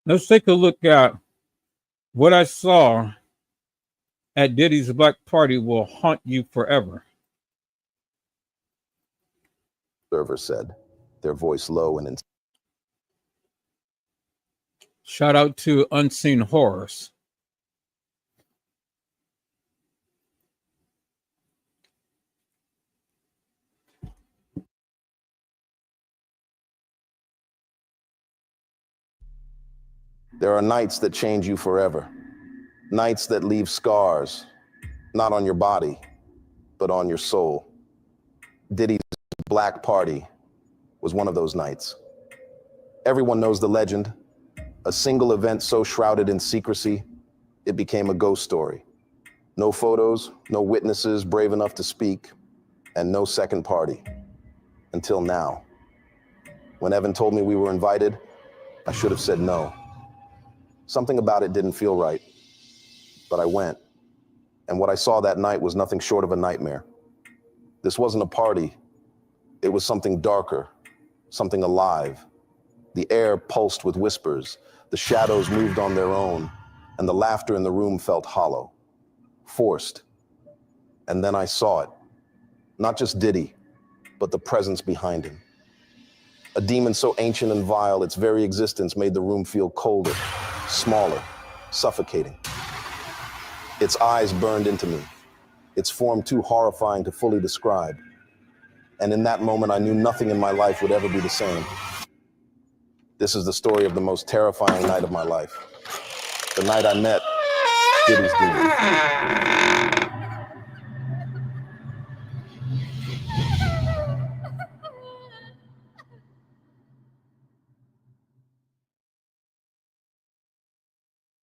Let's take a look at what I saw at Diddy's Black Party will haunt you forever. Server said, their voice low and Shout out to Unseen Horrors. There are nights that change you forever. Nights that leave scars, not on your body, but on your soul. Diddy's Black Party was one of those nights. Everyone knows the legend. A single event so shrouded in secrecy, it became a ghost story. No photos, no witnesses brave enough to speak, and no second party. Until now. When Evan told me we were invited, I should have said no. Something about it didn't feel right, but I went. And what I saw that night was nothing short of a nightmare. This wasn't a party. It was something darker, something alive. The air pulsed with whispers. The shadows moved on their own, and the laughter in the room felt hollow, forced. And then I saw it. Not just Diddy, but the presence behind him. A demon so ancient and vile, its very existence made the room feel colder, smaller, suffocating. Its eyes burned into me, its form too horrifying to fully describe. And in that moment, I knew nothing in my life would ever be the same. This is the story of the most terrifying night of my life. The night I met Diddy's demon.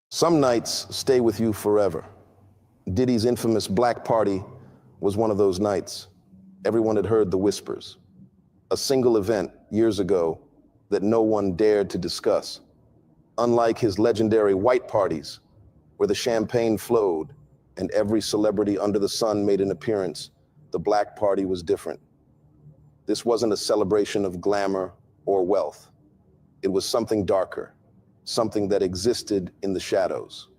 Some nights stay with you forever. Diddy's infamous Black Party was one of those nights. Everyone had heard the whispers. A single event years ago that no one dared to discuss. Unlike his legendary white parties, where the champagne flowed and every celebrity under the sun made an appearance, the Black Party was different. This wasn't a celebration of glamour or wealth. It was something darker, something that existed in the shadows.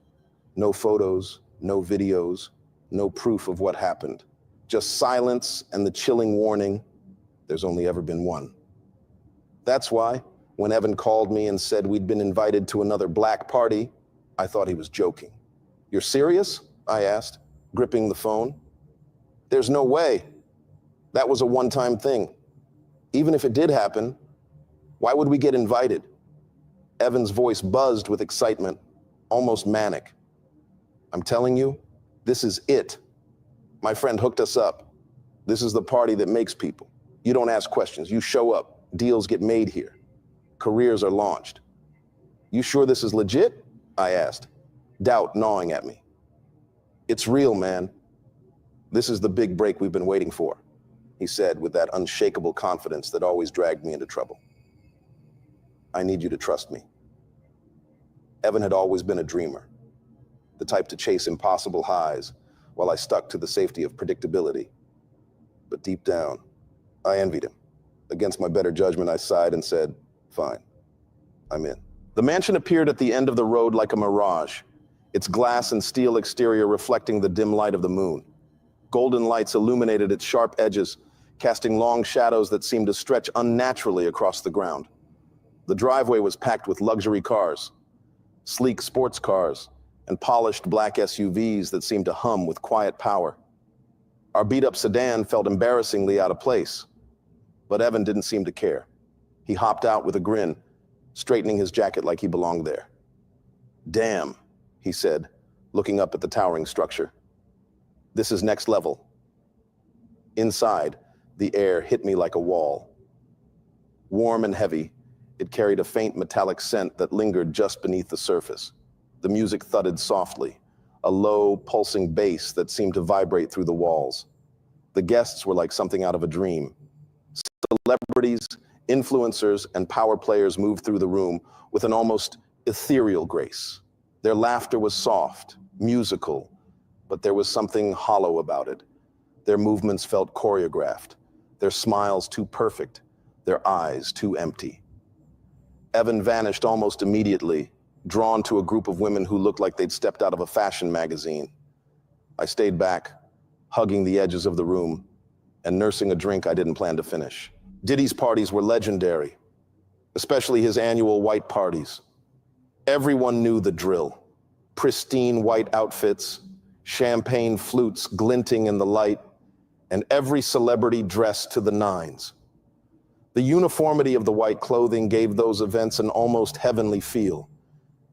No photos, no videos, no proof of what happened. Just silence and the chilling warning, there's only ever been one. That's why, when Evan called me and said we'd been invited to another Black Party, I thought he was joking. You're serious? I asked, gripping the phone. There's no way. That was a one-time thing. Even if it did happen, why would we get invited? Evan's voice buzzed with excitement, almost manic. I'm telling you, this is it. My friend hooked us up. This is the party that makes people. You don't ask questions, you show up. Deals get made here. Careers are launched. You sure this is legit? I asked. doubt gnawing at me. "It's real, man. This is the big break we've been waiting for," he said with that unshakable confidence that always dragged me into trouble. "I need you to trust me." Evan had always been a dreamer, the type to chase impossible highs while I stuck to the safety of predictability. But deep down, I envied him. Against my better judgment, I sighed and said, "Fine, I'm in." The mansion appeared at the end of the road like a mirage, its glass and steel exterior reflecting the dim light of the moon. Golden lights illuminated its sharp edges, casting long shadows that seemed to stretch unnaturally across the ground. The driveway was packed with luxury cars, sleek sports cars, and polished black SUVs that seemed to hum with quiet power. Our beat-up sedan felt embarrassingly out of place, but Evan didn't seem to care. He hopped out with a grin, straightening his jacket like he belonged there. "Damn," he said, looking up at the towering structure. "This is next level." Inside, the air hit me like a wall. Warm and heavy, it carried a faint metallic scent that lingered just beneath the surface. The music thudded softly, a low, pulsing bass that seemed to vibrate through the walls. The guests were like something out of a dream. Celebrities, influencers, and power players moved through the room with an almost ethereal grace. Their laughter was soft, musical, but there was something hollow about it. Their movements felt choreographed, their smiles too perfect, their eyes too empty. Evan vanished almost immediately, drawn to a group of women who looked like they'd stepped out of a fashion magazine. I stayed back, hugging the edges of the room and nursing a drink I didn't plan to finish. Diddy's parties were legendary, especially his annual white parties. Everyone knew the drill. Pristine white outfits, champagne flutes glinting in the light, and every celebrity dressed to the nines. The uniformity of the white clothing gave those events an almost heavenly feel,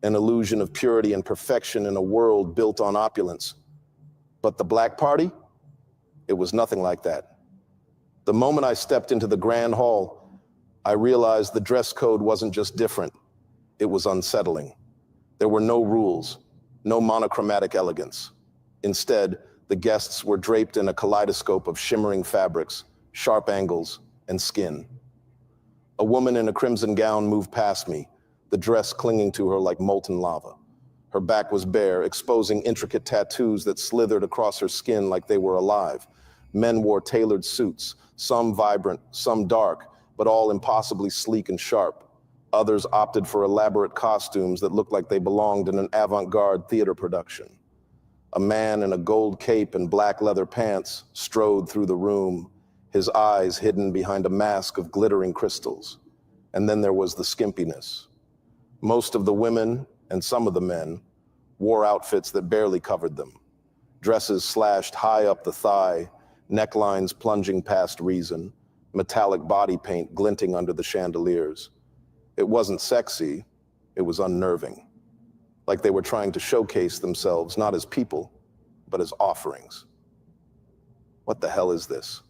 an illusion of purity and perfection in a world built on opulence. But the black party? It was nothing like that. The moment I stepped into the grand hall, I realized the dress code wasn't just different, it was unsettling. There were no rules, no monochromatic elegance. Instead, the guests were draped in a kaleidoscope of shimmering fabrics, sharp angles, and skin. A woman in a crimson gown moved past me, the dress clinging to her like molten lava. Her back was bare, exposing intricate tattoos that slithered across her skin like they were alive. Men wore tailored suits, some vibrant, some dark, but all impossibly sleek and sharp. Others opted for elaborate costumes that looked like they belonged in an avant-garde theater production. A man in a gold cape and black leather pants strode through the room, his eyes hidden behind a mask of glittering crystals. And then there was the skimpiness. Most of the women, and some of the men, wore outfits that barely covered them. Dresses slashed high up the thigh, necklines plunging past reason, metallic body paint glinting under the chandeliers. It wasn't sexy, it was unnerving. Like they were trying to showcase themselves not as people, but as offerings. "What the hell is this?"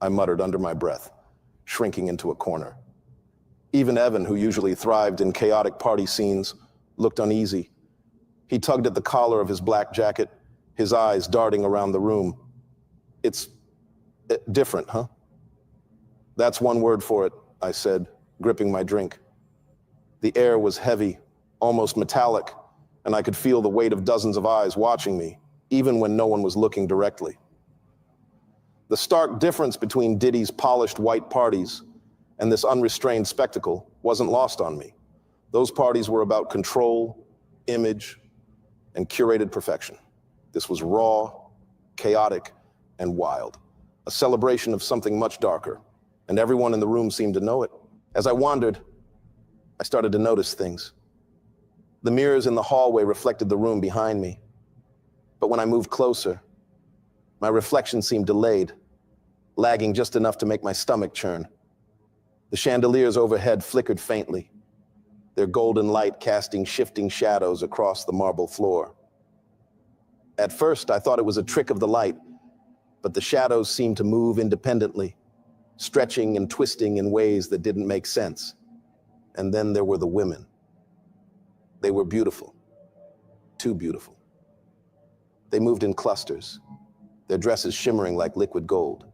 I muttered under my breath, shrinking into a corner. Even Evan, who usually thrived in chaotic party scenes, looked uneasy. He tugged at the collar of his black jacket, his eyes darting around the room. It's different, huh?" "That's one word for it," I said, gripping my drink. The air was heavy, almost metallic, and I could feel the weight of dozens of eyes watching me, even when no one was looking directly. The stark difference between Diddy's polished white parties and this unrestrained spectacle wasn't lost on me. Those parties were about control, image, and curated perfection. This was raw, chaotic, and wild, a celebration of something much darker, and everyone in the room seemed to know it. As I wandered, I started to notice things. The mirrors in the hallway reflected the room behind me, but when I moved closer, my reflection seemed delayed, lagging just enough to make my stomach churn. The chandeliers overhead flickered faintly, their golden light casting shifting shadows across the marble floor. At first, I thought it was a trick of the light, but the shadows seemed to move independently, stretching and twisting in ways that didn't make sense. And then there were the women. They were beautiful. too beautiful. They moved in clusters, their dresses shimmering like liquid gold.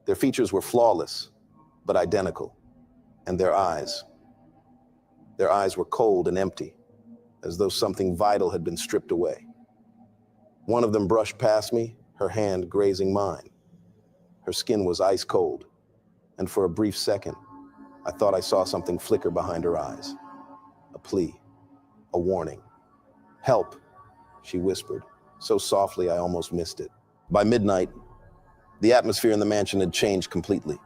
Their features were flawless, but identical. And their eyes were cold and empty, as though something vital had been stripped away. One of them brushed past me, her hand grazing mine. Her skin was ice cold, and for a brief second, I thought I saw something flicker behind her eyes. A plea, a warning. "Help," she whispered, so softly I almost missed it. By midnight, the atmosphere in the mansion had changed completely.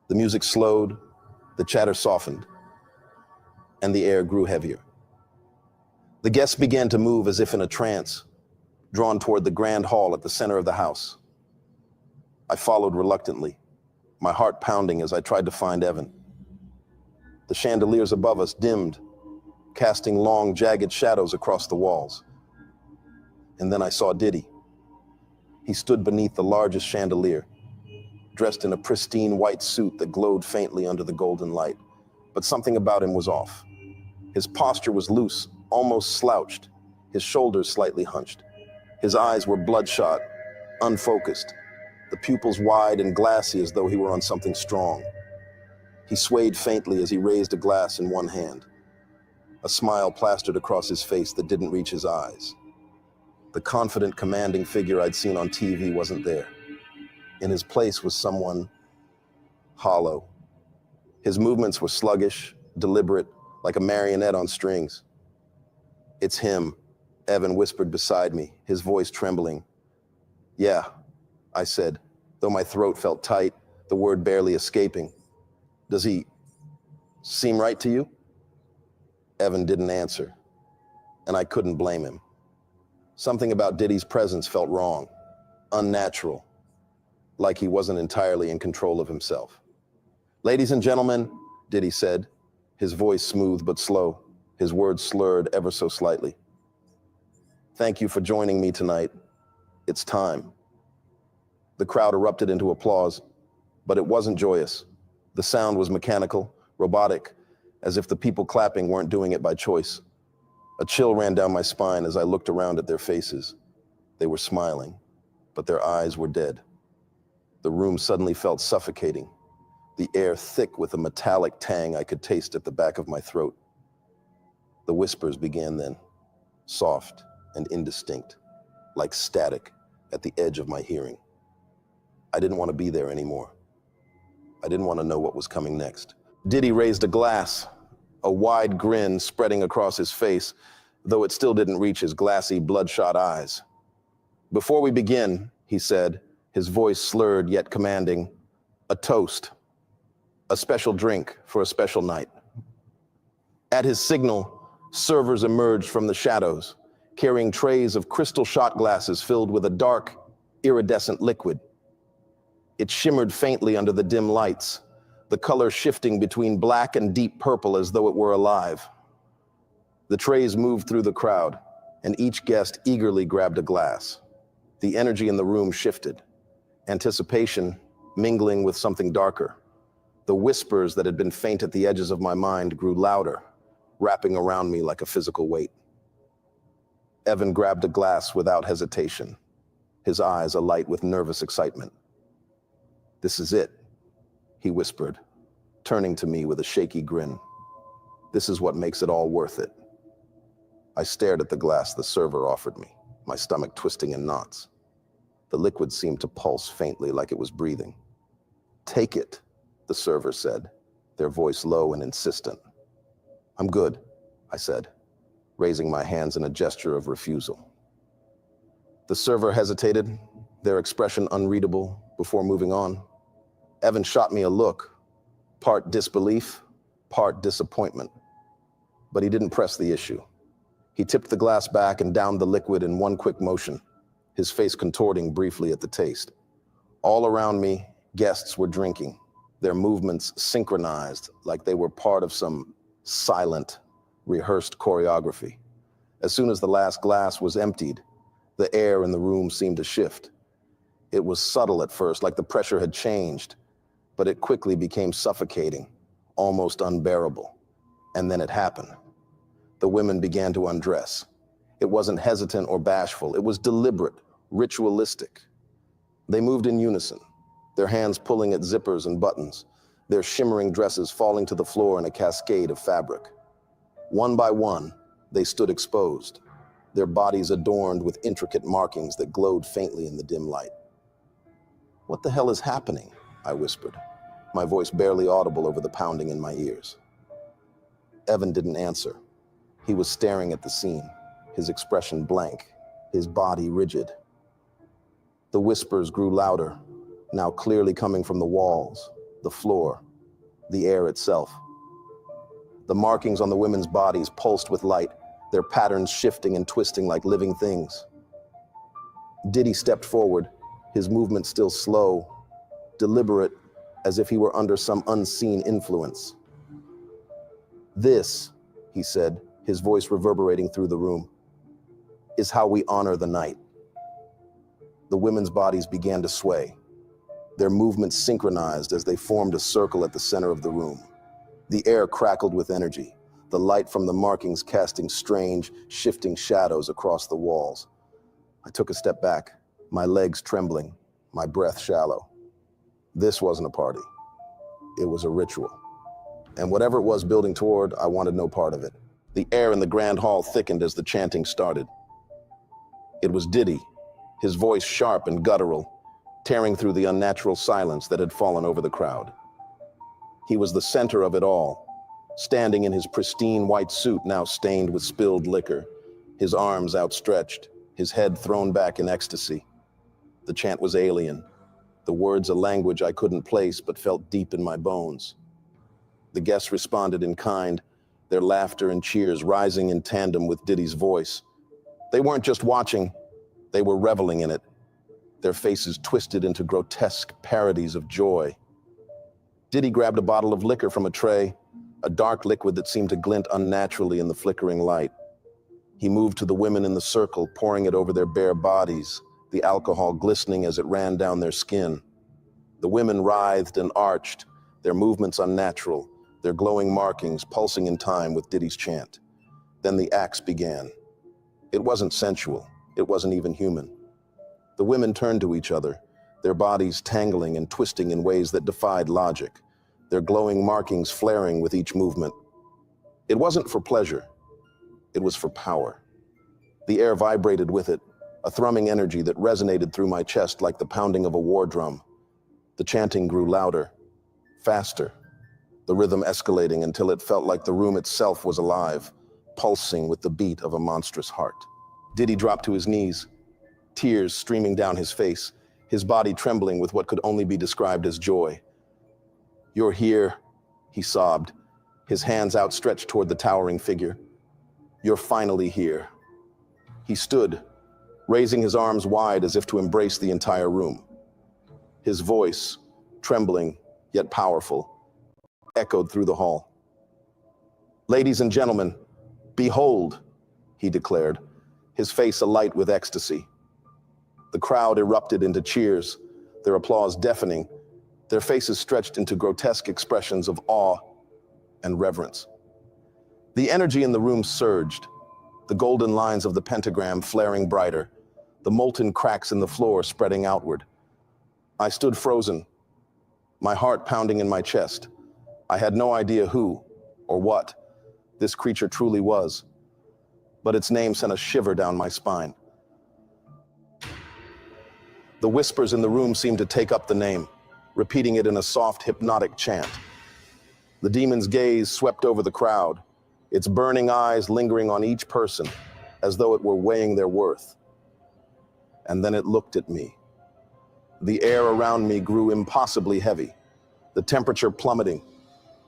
The music slowed, the chatter softened, and the air grew heavier. The guests began to move as if in a trance, drawn toward the grand hall at the center of the house. I followed reluctantly, my heart pounding as I tried to find Evan. The chandeliers above us dimmed, casting long, jagged shadows across the walls. And then I saw Diddy. He stood beneath the largest chandelier, dressed in a pristine white suit that glowed faintly under the golden light. But something about him was off. His posture was loose, almost slouched, his shoulders slightly hunched. His eyes were bloodshot, unfocused, the pupils wide and glassy as though he were on something strong. He swayed faintly as he raised a glass in one hand. A smile plastered across his face that didn't reach his eyes. The confident, commanding figure I'd seen on TV wasn't there. In his place was someone hollow. His movements were sluggish, deliberate, like a marionette on strings. "It's him," Evan whispered beside me, his voice trembling. "Yeah," I said, though my throat felt tight, the word barely escaping. "Does he seem right to you?" Evan didn't answer, and I couldn't blame him. Something about Diddy's presence felt wrong, unnatural, like he wasn't entirely in control of himself. "Ladies and gentlemen," Diddy said, his voice smooth but slow, his words slurred ever so slightly. "Thank you for joining me tonight. It's time." The crowd erupted into applause, but it wasn't joyous. The sound was mechanical, robotic, as if the people clapping weren't doing it by choice. A chill ran down my spine as I looked around at their faces. They were smiling, but their eyes were dead. The room suddenly felt suffocating, the air thick with a metallic tang I could taste at the back of my throat. The whispers began then, soft and indistinct, like static at the edge of my hearing. I didn't want to be there anymore. I didn't want to know what was coming next. Diddy raised a glass, a wide grin spreading across his face, though it still didn't reach his glassy, bloodshot eyes. "Before we begin," he said, his voice slurred yet commanding, "a toast, a special drink for a special night." At his signal, servers emerged from the shadows, carrying trays of crystal shot glasses filled with a dark, iridescent liquid. It shimmered faintly under the dim lights, the color shifting between black and deep purple as though it were alive. The trays moved through the crowd, and each guest eagerly grabbed a glass. The energy in the room shifted, anticipation mingling with something darker. The whispers that had been faint at the edges of my mind grew louder, wrapping around me like a physical weight. Evan grabbed a glass without hesitation, his eyes alight with nervous excitement. "This is it," he whispered, turning to me with a shaky grin. "This is what makes it all worth it." I stared at the glass the server offered me, my stomach twisting in knots. The liquid seemed to pulse faintly like it was breathing. "Take it," the server said, their voice low and insistent. "I'm good," I said, raising my hands in a gesture of refusal. The server hesitated, their expression unreadable, before moving on. Evan shot me a look, part disbelief, part disappointment. But he didn't press the issue. He tipped the glass back and downed the liquid in one quick motion, his face contorting briefly at the taste. All around me, guests were drinking, their movements synchronized like they were part of some silent, rehearsed choreography. As soon as the last glass was emptied, the air in the room seemed to shift. It was subtle at first, like the pressure had changed, but it quickly became suffocating, almost unbearable. And then it happened. The women began to undress. It wasn't hesitant or bashful. It was deliberate, ritualistic. They moved in unison, their hands pulling at zippers and buttons, their shimmering dresses falling to the floor in a cascade of fabric. One by one, they stood exposed, their bodies adorned with intricate markings that glowed faintly in the dim light. "What the hell is happening?" I whispered, my voice barely audible over the pounding in my ears. Evan didn't answer. He was staring at the scene, his expression blank, his body rigid. The whispers grew louder, now clearly coming from the walls, the floor, the air itself. The markings on the women's bodies pulsed with light, their patterns shifting and twisting like living things. Diddy stepped forward, his movement still slow, deliberate, as if he were under some unseen influence. "This," he said, his voice reverberating through the room, "is how we honor the night." The women's bodies began to sway, their movements synchronized as they formed a circle at the center of the room. The air crackled with energy, the light from the markings casting strange, shifting shadows across the walls. I took a step back, my legs trembling, my breath shallow. This wasn't a party. It was a ritual. And whatever it was building toward, I wanted no part of it. The air in the grand hall thickened as the chanting started. It was Diddy, his voice sharp and guttural, tearing through the unnatural silence that had fallen over the crowd. He was the center of it all, standing in his pristine white suit now stained with spilled liquor, his arms outstretched, his head thrown back in ecstasy. The chant was alien, the words a language I couldn't place but felt deep in my bones. The guests responded in kind, their laughter and cheers rising in tandem with Diddy's voice. They weren't just watching, they were reveling in it, their faces twisted into grotesque parodies of joy. Diddy grabbed a bottle of liquor from a tray, a dark liquid that seemed to glint unnaturally in the flickering light. He moved to the women in the circle, pouring it over their bare bodies, the alcohol glistening as it ran down their skin. The women writhed and arched, their movements unnatural, their glowing markings pulsing in time with Diddy's chant. Then the acts began. It wasn't sensual, it wasn't even human. The women turned to each other, their bodies tangling and twisting in ways that defied logic, their glowing markings flaring with each movement. It wasn't for pleasure, it was for power. The air vibrated with it, a thrumming energy that resonated through my chest like the pounding of a war drum. The chanting grew louder, faster, the rhythm escalating until it felt like the room itself was alive, pulsing with the beat of a monstrous heart. Diddy dropped to his knees, tears streaming down his face, his body trembling with what could only be described as joy. "You're here," he sobbed, his hands outstretched toward the towering figure. "You're finally here." He stood, raising his arms wide as if to embrace the entire room. His voice, trembling yet powerful, echoed through the hall. "Ladies and gentlemen, behold," he declared, his face alight with ecstasy. The crowd erupted into cheers, their applause deafening, their faces stretched into grotesque expressions of awe and reverence. The energy in the room surged, the golden lines of the pentagram flaring brighter, the molten cracks in the floor spreading outward. I stood frozen, my heart pounding in my chest. I had no idea who or what this creature truly was, but its name sent a shiver down my spine. The whispers in the room seemed to take up the name, repeating it in a soft, hypnotic chant. The demon's gaze swept over the crowd, its burning eyes lingering on each person, as though it were weighing their worth. And then it looked at me. The air around me grew impossibly heavy, the temperature plummeting,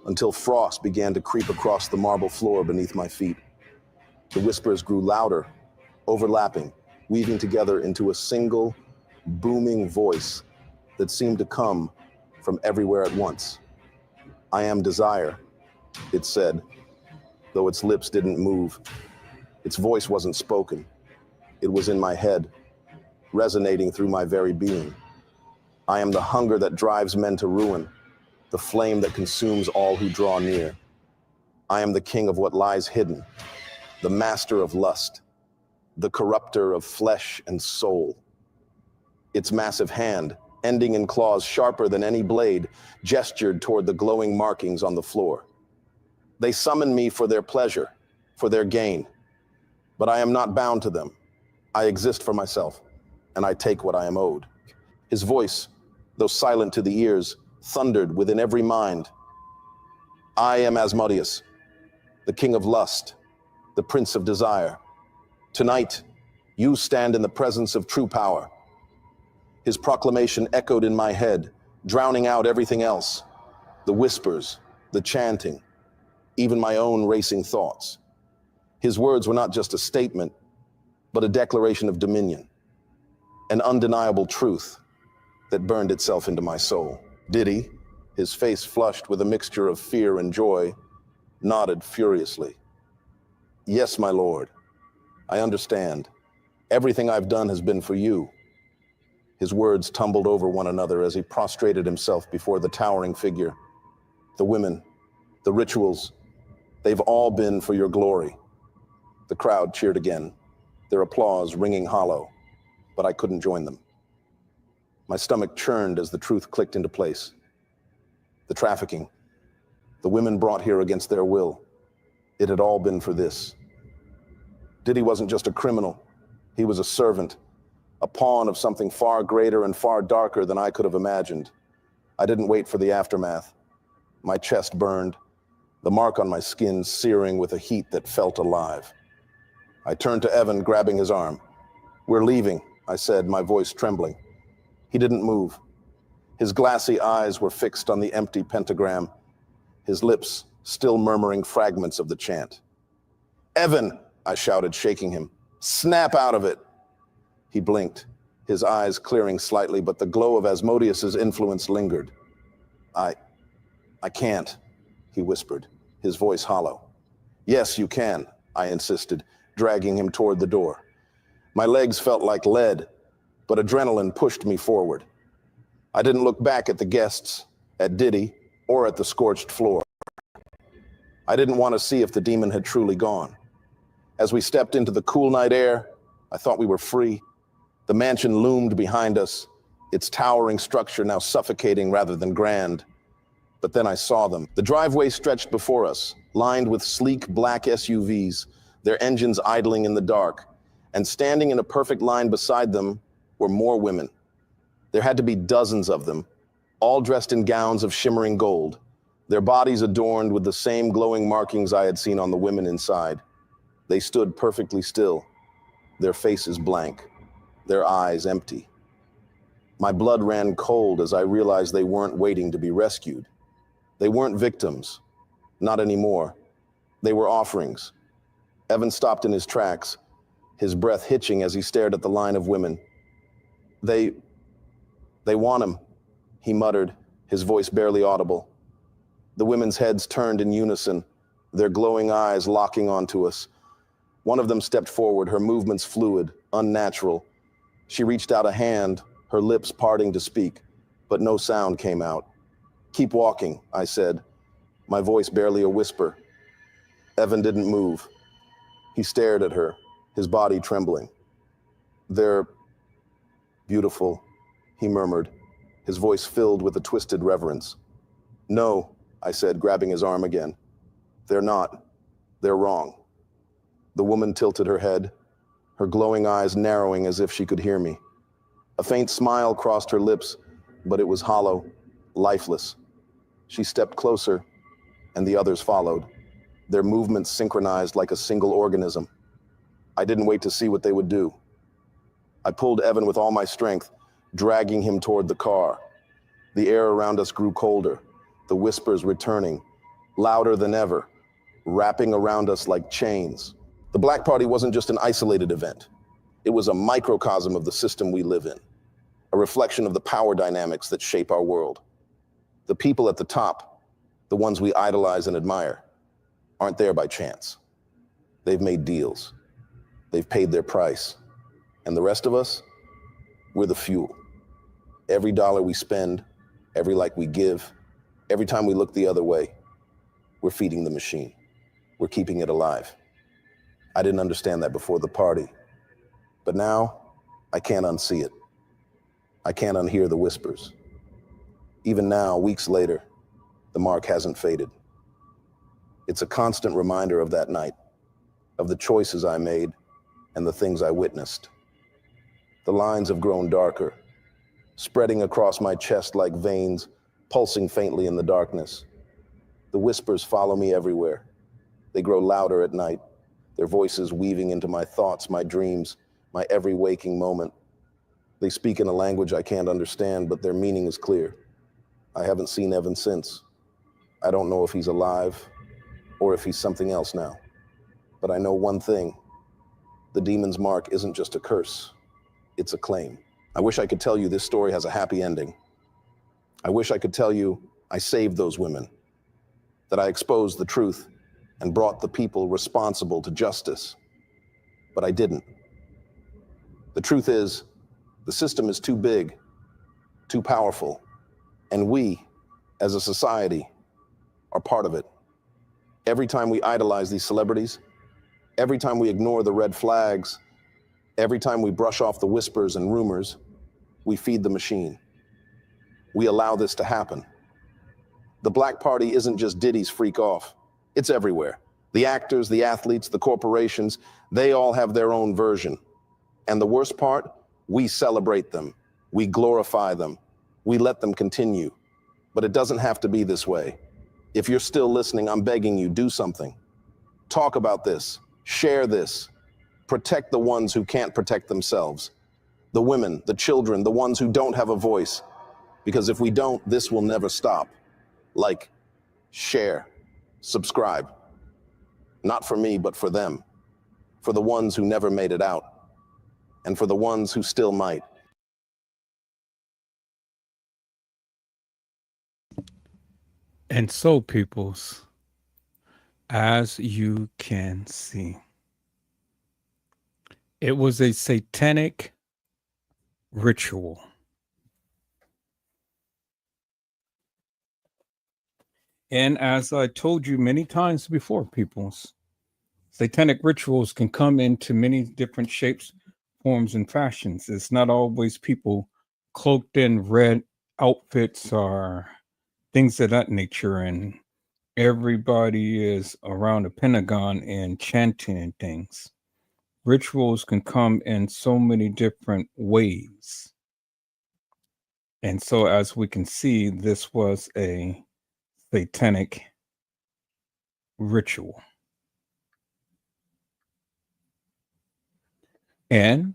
until frost began to creep across the marble floor beneath my feet. The whispers grew louder, overlapping, weaving together into a single, booming voice that seemed to come from everywhere at once. "I am desire," it said, though its lips didn't move. Its voice wasn't spoken. It was in my head, resonating through my very being. "I am the hunger that drives men to ruin, the flame that consumes all who draw near. I am the king of what lies hidden, the master of lust, the corrupter of flesh and soul. Its massive hand, ending in claws sharper than any blade, gestured toward the glowing markings on the floor. They summon me for their pleasure, for their gain. But I am not bound to them. I exist for myself, and I take what I am owed. His voice, though silent to the ears, thundered within every mind. I am Asmodeus, the king of lust, the prince of desire. Tonight, you stand in the presence of true power. His proclamation echoed in my head, drowning out everything else, the whispers, the chanting, even my own racing thoughts. His words were not just a statement, but a declaration of dominion, an undeniable truth that burned itself into my soul. Diddy, his face flushed with a mixture of fear and joy, nodded furiously. Yes, my lord, I understand. Everything I've done has been for you. His words tumbled over one another as he prostrated himself before the towering figure. The women, the rituals, they've all been for your glory. The crowd cheered again, their applause ringing hollow, but I couldn't join them. My stomach churned as the truth clicked into place. The trafficking, the women brought here against their will, it had all been for this. Diddy wasn't just a criminal, he was a servant, a pawn of something far greater and far darker than I could have imagined. I didn't wait for the aftermath. My chest burned, the mark on my skin searing with a heat that felt alive. I turned to Evan, grabbing his arm. We're leaving, I said, my voice trembling. He didn't move. His glassy eyes were fixed on the empty pentagram, his lips still murmuring fragments of the chant. Evan, I shouted, shaking him. Snap out of it. He blinked, his eyes clearing slightly, but the glow of Asmodeus's influence lingered. I can't, he whispered, his voice hollow. Yes, you can, I insisted, dragging him toward the door. My legs felt like lead, but adrenaline pushed me forward. I didn't look back at the guests, at Diddy, or at the scorched floor. I didn't want to see if the demon had truly gone. As we stepped into the cool night air, I thought we were free. The mansion loomed behind us, its towering structure now suffocating rather than grand. But then I saw them. The driveway stretched before us, lined with sleek black SUVs, their engines idling in the dark, and standing in a perfect line beside them were more women. There had to be dozens of them, all dressed in gowns of shimmering gold, their bodies adorned with the same glowing markings I had seen on the women inside. They stood perfectly still, their faces blank, their eyes empty. My blood ran cold as I realized they weren't waiting to be rescued. They weren't victims, not anymore. They were offerings. Evan stopped in his tracks, his breath hitching as he stared at the line of women. They want him, he muttered, his voice barely audible. The women's heads turned in unison, their glowing eyes locking onto us. One of them stepped forward, her movements fluid, unnatural. She reached out a hand, her lips parting to speak, but no sound came out. Keep walking, I said, my voice barely a whisper. Evan didn't move. He stared at her, his body trembling. They're beautiful, he murmured, his voice filled with a twisted reverence. No, I said, grabbing his arm again. They're not. They're wrong. The woman tilted her head, her glowing eyes narrowing as if she could hear me. A faint smile crossed her lips, but it was hollow, lifeless. She stepped closer, and the others followed, their movements synchronized like a single organism. I didn't wait to see what they would do. I pulled Evan with all my strength, dragging him toward the car. The air around us grew colder, the whispers returning, louder than ever, wrapping around us like chains. The Black Party wasn't just an isolated event. It was a microcosm of the system we live in, a reflection of the power dynamics that shape our world. The people at the top, the ones we idolize and admire, aren't there by chance. They've made deals. They've paid their price. And the rest of us, we're the fuel. Every dollar we spend, every like we give, every time we look the other way, we're feeding the machine. We're keeping it alive. I didn't understand that before the party. But now, I can't unsee it. I can't unhear the whispers. Even now, weeks later, the mark hasn't faded. It's a constant reminder of that night, of the choices I made and the things I witnessed. The lines have grown darker, spreading across my chest like veins, pulsing faintly in the darkness. The whispers follow me everywhere. They grow louder at night, their voices weaving into my thoughts, my dreams, my every waking moment. They speak in a language I can't understand, but their meaning is clear. I haven't seen Evan since. I don't know if he's alive or if he's something else now. But I know one thing. The demon's mark isn't just a curse. It's a claim. I wish I could tell you this story has a happy ending. I wish I could tell you I saved those women, that I exposed the truth and brought the people responsible to justice. But I didn't. The truth is, the system is too big, too powerful, and we, as a society, are part of it. Every time we idolize these celebrities, every time we ignore the red flags, every time we brush off the whispers and rumors, we feed the machine. We allow this to happen. The Black Party isn't just Diddy's freak off. It's everywhere. The actors, the athletes, the corporations, they all have their own version. And the worst part, we celebrate them. We glorify them. We let them continue. But it doesn't have to be this way. If you're still listening, I'm begging you, do something. Talk about this. Share this. Protect the ones who can't protect themselves. The women, the children, the ones who don't have a voice. Because if we don't, this will never stop. Like, share, subscribe. Not for me, but for them. For the ones who never made it out. And for the ones who still might. And so, peoples, as you can see, it was a satanic ritual. And as I told you many times before, peoples, satanic rituals can come into many different shapes, forms, and fashions. It's not always people cloaked in red outfits or things of that nature, and everybody is around a pentagon and chanting and things. Rituals can come in so many different ways. And so, as we can see, this was a satanic ritual. And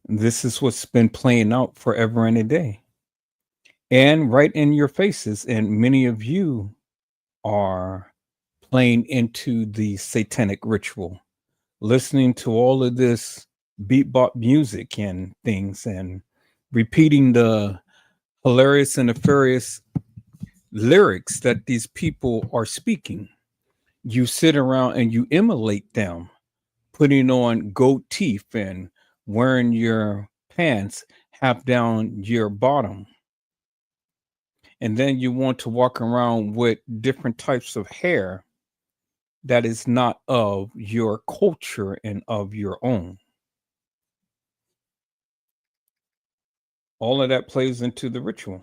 this is what's been playing out forever and a day. And right in your faces. And many of you are playing into the satanic ritual, listening to all of this beatbox music and things and repeating the hilarious and nefarious lyrics that these people are speaking. You sit around and you emulate them, putting on goat teeth and wearing your pants half down your bottom. And then you want to walk around with different types of hair that is not of your culture and of your own. All of that plays into the ritual.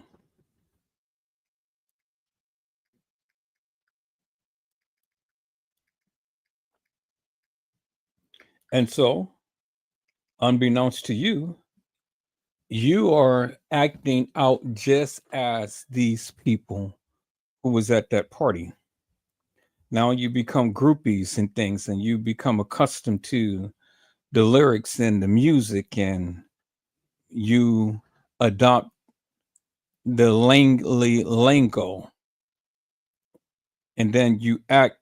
And so, unbeknownst to you, you are acting out just as these people who was at that party. Now you become groupies and things, and you become accustomed to the lyrics and the music, and you adopt the lingo, and then you act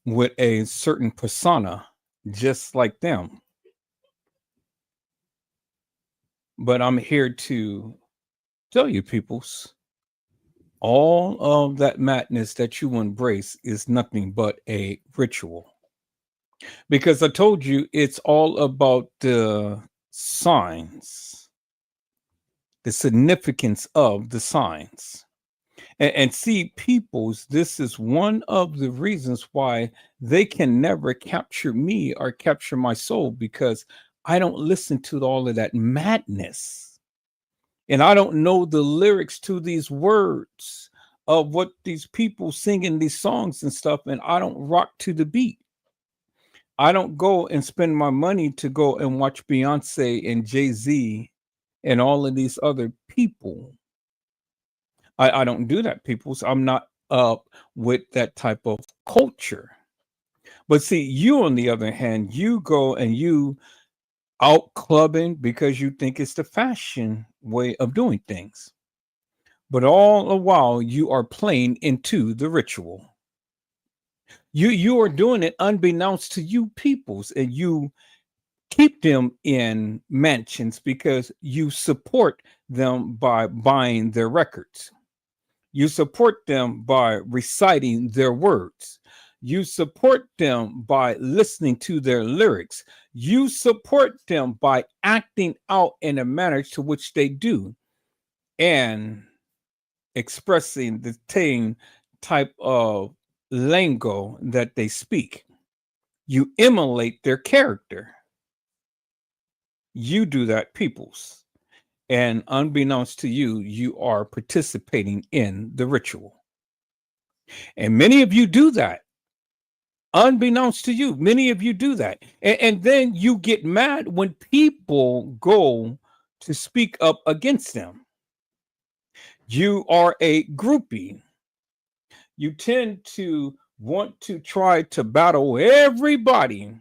with a certain persona just like them. But I'm here to tell you, peoples, all of that madness that you embrace is nothing but a ritual. Because I told you it's all about the signs, the significance of the signs. And see, peoples, this is one of the reasons why they can never capture me or capture my soul, because I don't listen to all of that madness. And I don't know the lyrics to these words of what these people sing in these songs and stuff. And I don't rock to the beat. I don't go and spend my money to go and watch Beyonce and Jay Z and all of these other people. I don't do that, people. So I'm not up with that type of culture. But see, you on the other hand, you go and you out clubbing because you think it's the fashion way of doing things. But all the while you are playing into the ritual. You are doing it unbeknownst to you peoples, and you keep them in mansions because you support them by buying their records. You support them by reciting their words. You support them by listening to their lyrics. You support them by acting out in a manner to which they do and expressing the same type of lingo that they speak. You emulate their character. You do that, peoples. And unbeknownst to you, you are participating in the ritual. And many of you do that. Unbeknownst to you, many of you do that. And then you get mad when people go to speak up against them. You are a groupie. You tend to want to try to battle everybody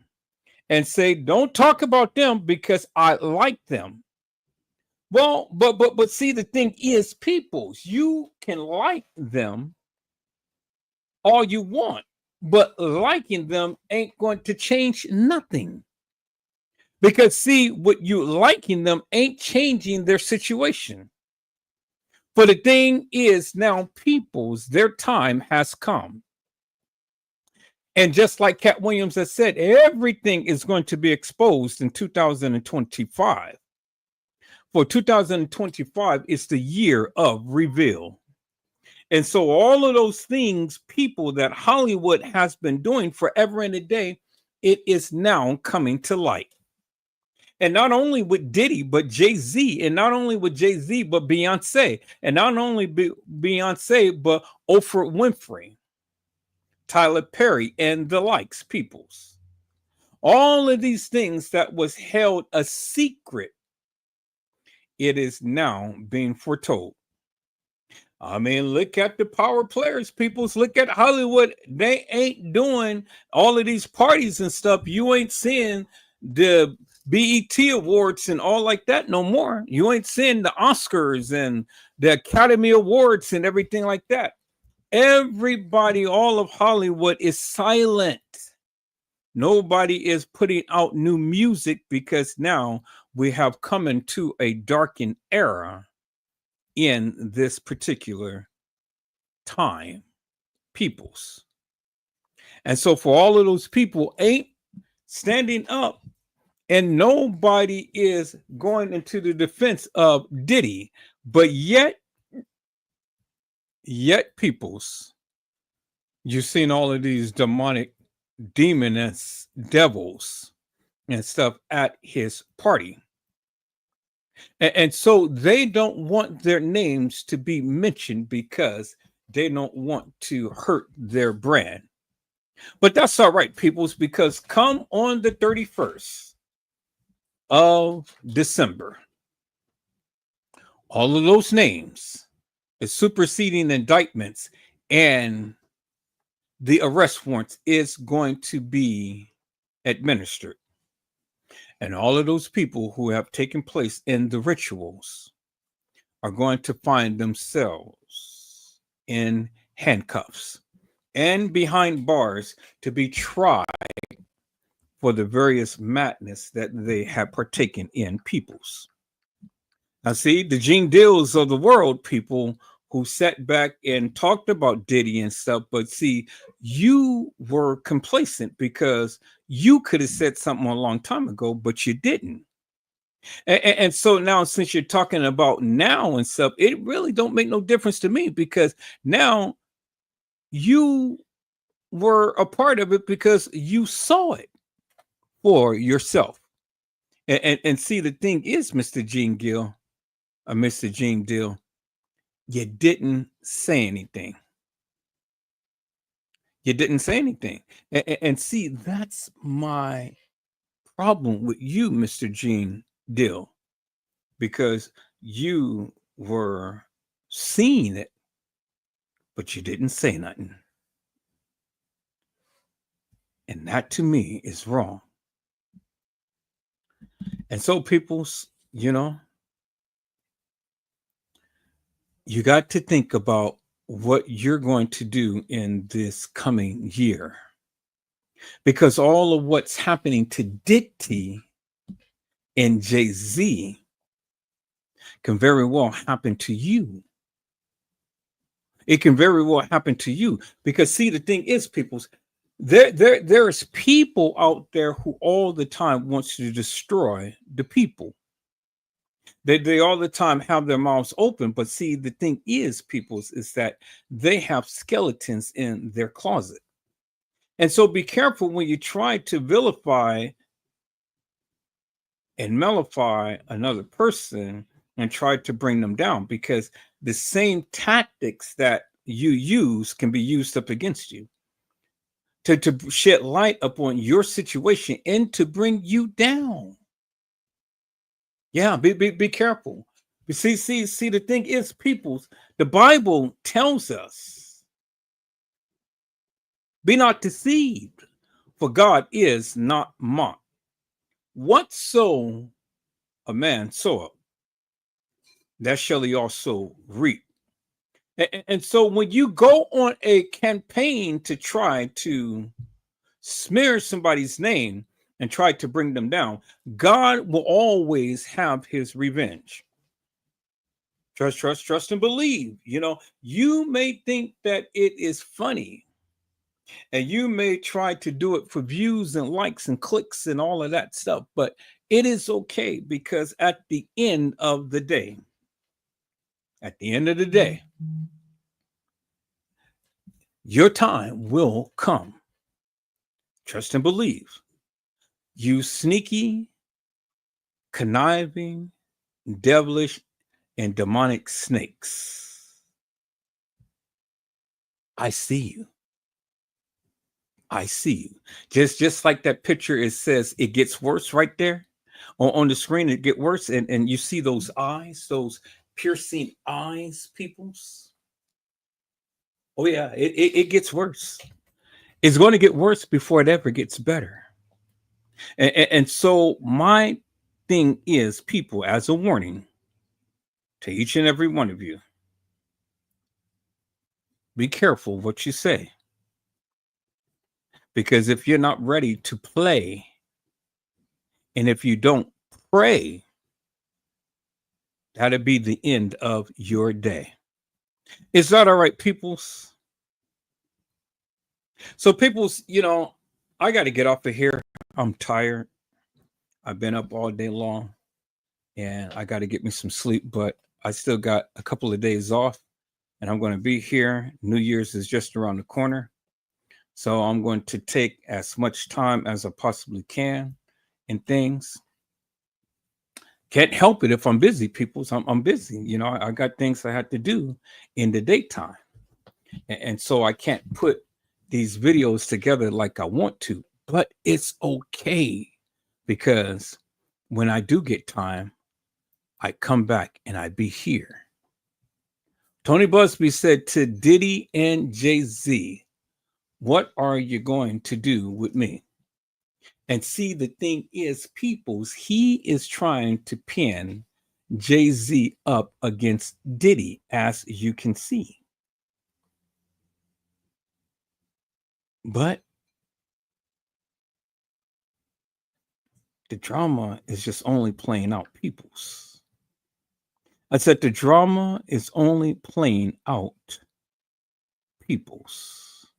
and say, don't talk about them because I like them. Well, but see, the thing is, peoples, you can like them all you want, but liking them ain't going to change nothing. Because see, what you liking them ain't changing their situation. But the thing is, now peoples, their time has come. And just like Cat Williams has said, everything is going to be exposed in 2025. For 2025 is the year of reveal. And so all of those things, people, that Hollywood has been doing forever and a day, it is now coming to light. And not only with Diddy, but Jay Z, and not only with Jay Z, but Beyonce, and not only Beyonce, but Oprah Winfrey, Tyler Perry, and the likes, peoples. All of these things that was held a secret, it is now being foretold. I mean, look at the power players, peoples. Look at Hollywood. They ain't doing all of these parties and stuff. You ain't seeing the BET Awards and all like that no more. You ain't seeing the Oscars and the Academy Awards and everything like that. Everybody, all of Hollywood is silent. Nobody is putting out new music because now we have come into a darkened era in this particular time, peoples. And so for all of those people ain't standing up, and nobody is going into the defense of Diddy, but yet peoples, you've seen all of these demonic demoness devils and stuff at his party. And so they don't want their names to be mentioned because they don't want to hurt their brand. But that's all right, peoples, because come on the 31st of December, all of those names, the superseding indictments and the arrest warrants is going to be administered. And all of those people who have taken place in the rituals are going to find themselves in handcuffs and behind bars to be tried for the various madness that they have partaken in, peoples. Now, see, the Gene Deals of the world, people who sat back and talked about Diddy and stuff, but see, you were complacent because you could have said something a long time ago, but you didn't. And so now, since you're talking about now and stuff, it really don't make no difference to me, because now you were a part of it because you saw it for yourself. And see, the thing is, Mr. Gene Gill, or Mr. Gene Deal, you didn't say anything. You didn't say anything. And see, that's my problem with you, Mr. Gene Dill, because you were seeing it, but you didn't say nothing. And that to me is wrong. And so, people's, you got to think about what you're going to do in this coming year, because all of what's happening to Diddy and Jay Z can very well happen to you. It can very well happen to you, because see, the thing is, people's, there's people out there who all the time wants to destroy the people. They all the time have their mouths open, but see, the thing is, people's, is that they have skeletons in their closet. And so be careful when you try to vilify and mellify another person and try to bring them down, because the same tactics that you use can be used up against you to shed light upon your situation and to bring you down. Yeah, be careful. See, the thing is, peoples, the Bible tells us, be not deceived, for God is not mocked. Whatso a man soweth, that shall he also reap. And so when you go on a campaign to try to smear somebody's name and try to bring them down, God will always have his revenge. Trust, and believe. You may think that it is funny, and you may try to do it for views and likes and clicks and all of that stuff, but it is okay, because at the end of the day, your time will come. Trust and believe. You sneaky, conniving, devilish, and demonic snakes. I see you. I see you. Just like that picture, it says it gets worse right there on the screen. It get worse, and you see those eyes, those piercing eyes, peoples. Oh yeah, it gets worse. It's going to get worse before it ever gets better. And so my thing is, people, as a warning to each and every one of you, be careful what you say. Because if you're not ready to play, and if you don't pray, that'll be the end of your day. Is that all right, peoples? So, peoples, I got to get off of here. I'm tired. I've been up all day long, and I got to get me some sleep, but I still got a couple of days off, and I'm going to be here. New Year's is just around the corner. So I'm going to take as much time as I possibly can in things. Can't help it if I'm busy, people. So I'm busy. I got things I had to do in the daytime. And so I can't put these videos together like I want to, but it's okay, because when I do get time, I come back and I be here. Tony Busby said to Diddy and Jay Z, what are you going to do with me? And see, the thing is, peoples, he is trying to pin Jay Z up against Diddy, as you can see. But the drama is just only playing out, peoples. I said the drama is only playing out, peoples.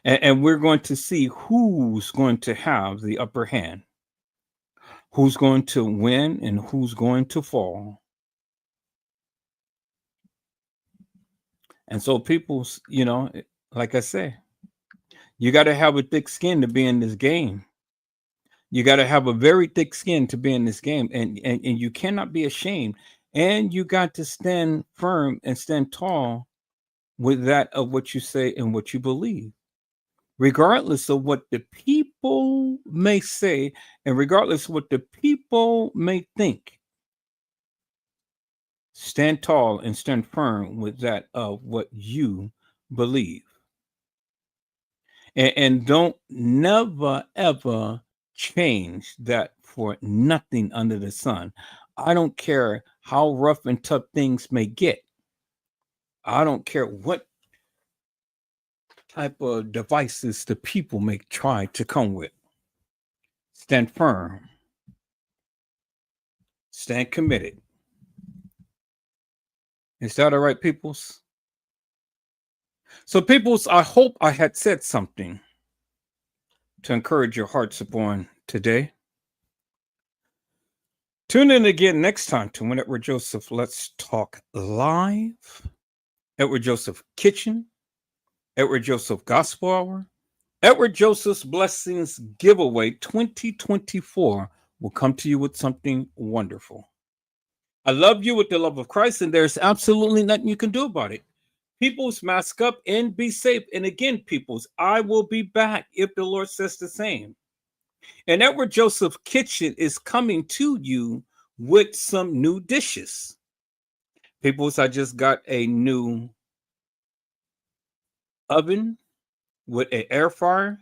And we're going to see who's going to have the upper hand. who's going to win and who's going to fall. And so people's, like I say, you got to have a thick skin to be in this game. You got to have a very thick skin to be in this game, and you cannot be ashamed. And you got to stand firm and stand tall with that of what you say and what you believe, regardless of what the people may say and regardless of what the people may think. Stand tall and stand firm with that of what you believe. And don't never, ever change that for nothing under the sun. I don't care how rough and tough things may get. I don't care what type of devices the people may try to come with. Stand firm. Stand committed. Is that all right, peoples? So, peoples, I hope I had said something to encourage your hearts upon today. Tune in again next time to when Edward Joseph Let's Talk Live. Edward Joseph Kitchen. Edward Joseph Gospel Hour. Edward Joseph's Blessings Giveaway 2024 will come to you with something wonderful. I love you with the love of Christ, and there's absolutely nothing you can do about it. Peoples, mask up and be safe. And again, peoples, I will be back if the Lord says the same. And Edward Joseph Kitchen is coming to you with some new dishes. Peoples, I just got a new oven with an air fryer.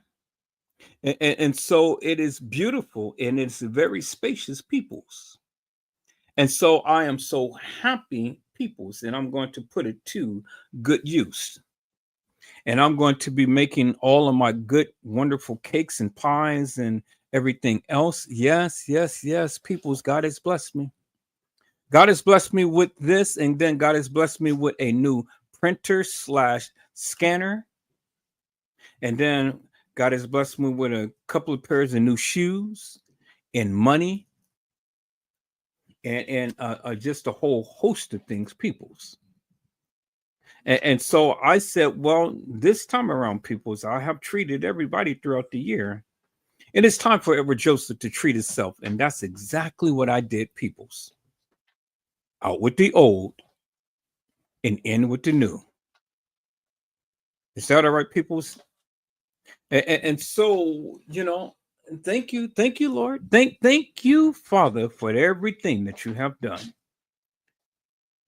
And so it is beautiful and it's very spacious, peoples. And so I am so happy, peoples, and I'm going to put it to good use. And I'm going to be making all of my good, wonderful cakes and pies and everything else. Yes, yes, yes, peoples, God has blessed me. God has blessed me with this, and then God has blessed me with a new printer/scanner. And then God has blessed me with a couple of pairs of new shoes and money. And just a whole host of things, peoples. And so I said, well, this time around, peoples, I have treated everybody throughout the year. And it's time for Edward Joseph to treat himself. And that's exactly what I did, peoples. Out with the old and in with the new. Is that all right, peoples? And so, thank you, Lord. Thank you, Father, for everything that you have done.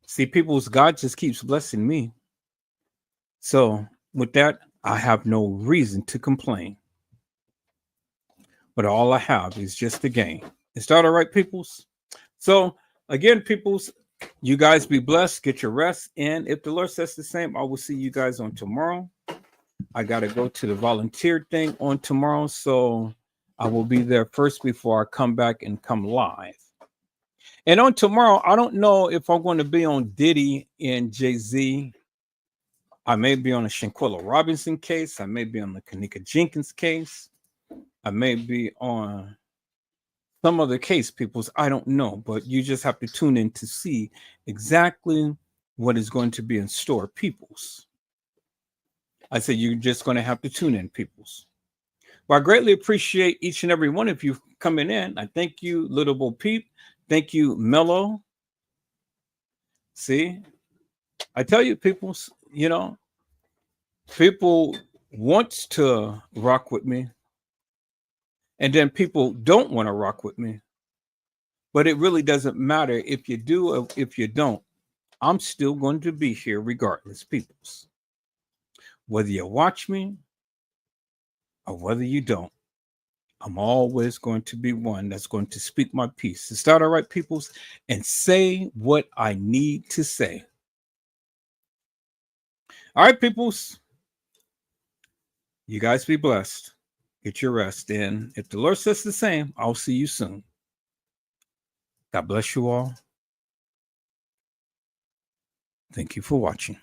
See, people's God just keeps blessing me. So with that, I have no reason to complain. But all I have is just the gain. Is that all right, peoples? So again, peoples, you guys be blessed, get your rest. And if the Lord says the same, I will see you guys on tomorrow. I got to go to the volunteer thing on tomorrow. So I will be there first before I come back and come live. And on tomorrow, I don't know if I'm going to be on Diddy and Jay Z. I may be on a Shanquella Robinson case. I may be on the Kanika Jenkins case. I may be on some other case, peoples. I don't know, but you just have to tune in to see exactly what is going to be in store, peoples. I said you're just going to have to tune in, peoples. Well, I greatly appreciate each and every one of you coming in. I thank you, Little Bo Peep. Thank you, Mello. See, I tell you, peoples, people wants to rock with me, and then people don't want to rock with me. But it really doesn't matter if you do or if you don't. I'm still going to be here regardless, peoples. Whether you watch me or whether you don't, I'm always going to be one that's going to speak my piece. Is that all right, peoples? And say what I need to say. All right, peoples. You guys be blessed. Get your rest. And if the Lord says the same, I'll see you soon. God bless you all. Thank you for watching.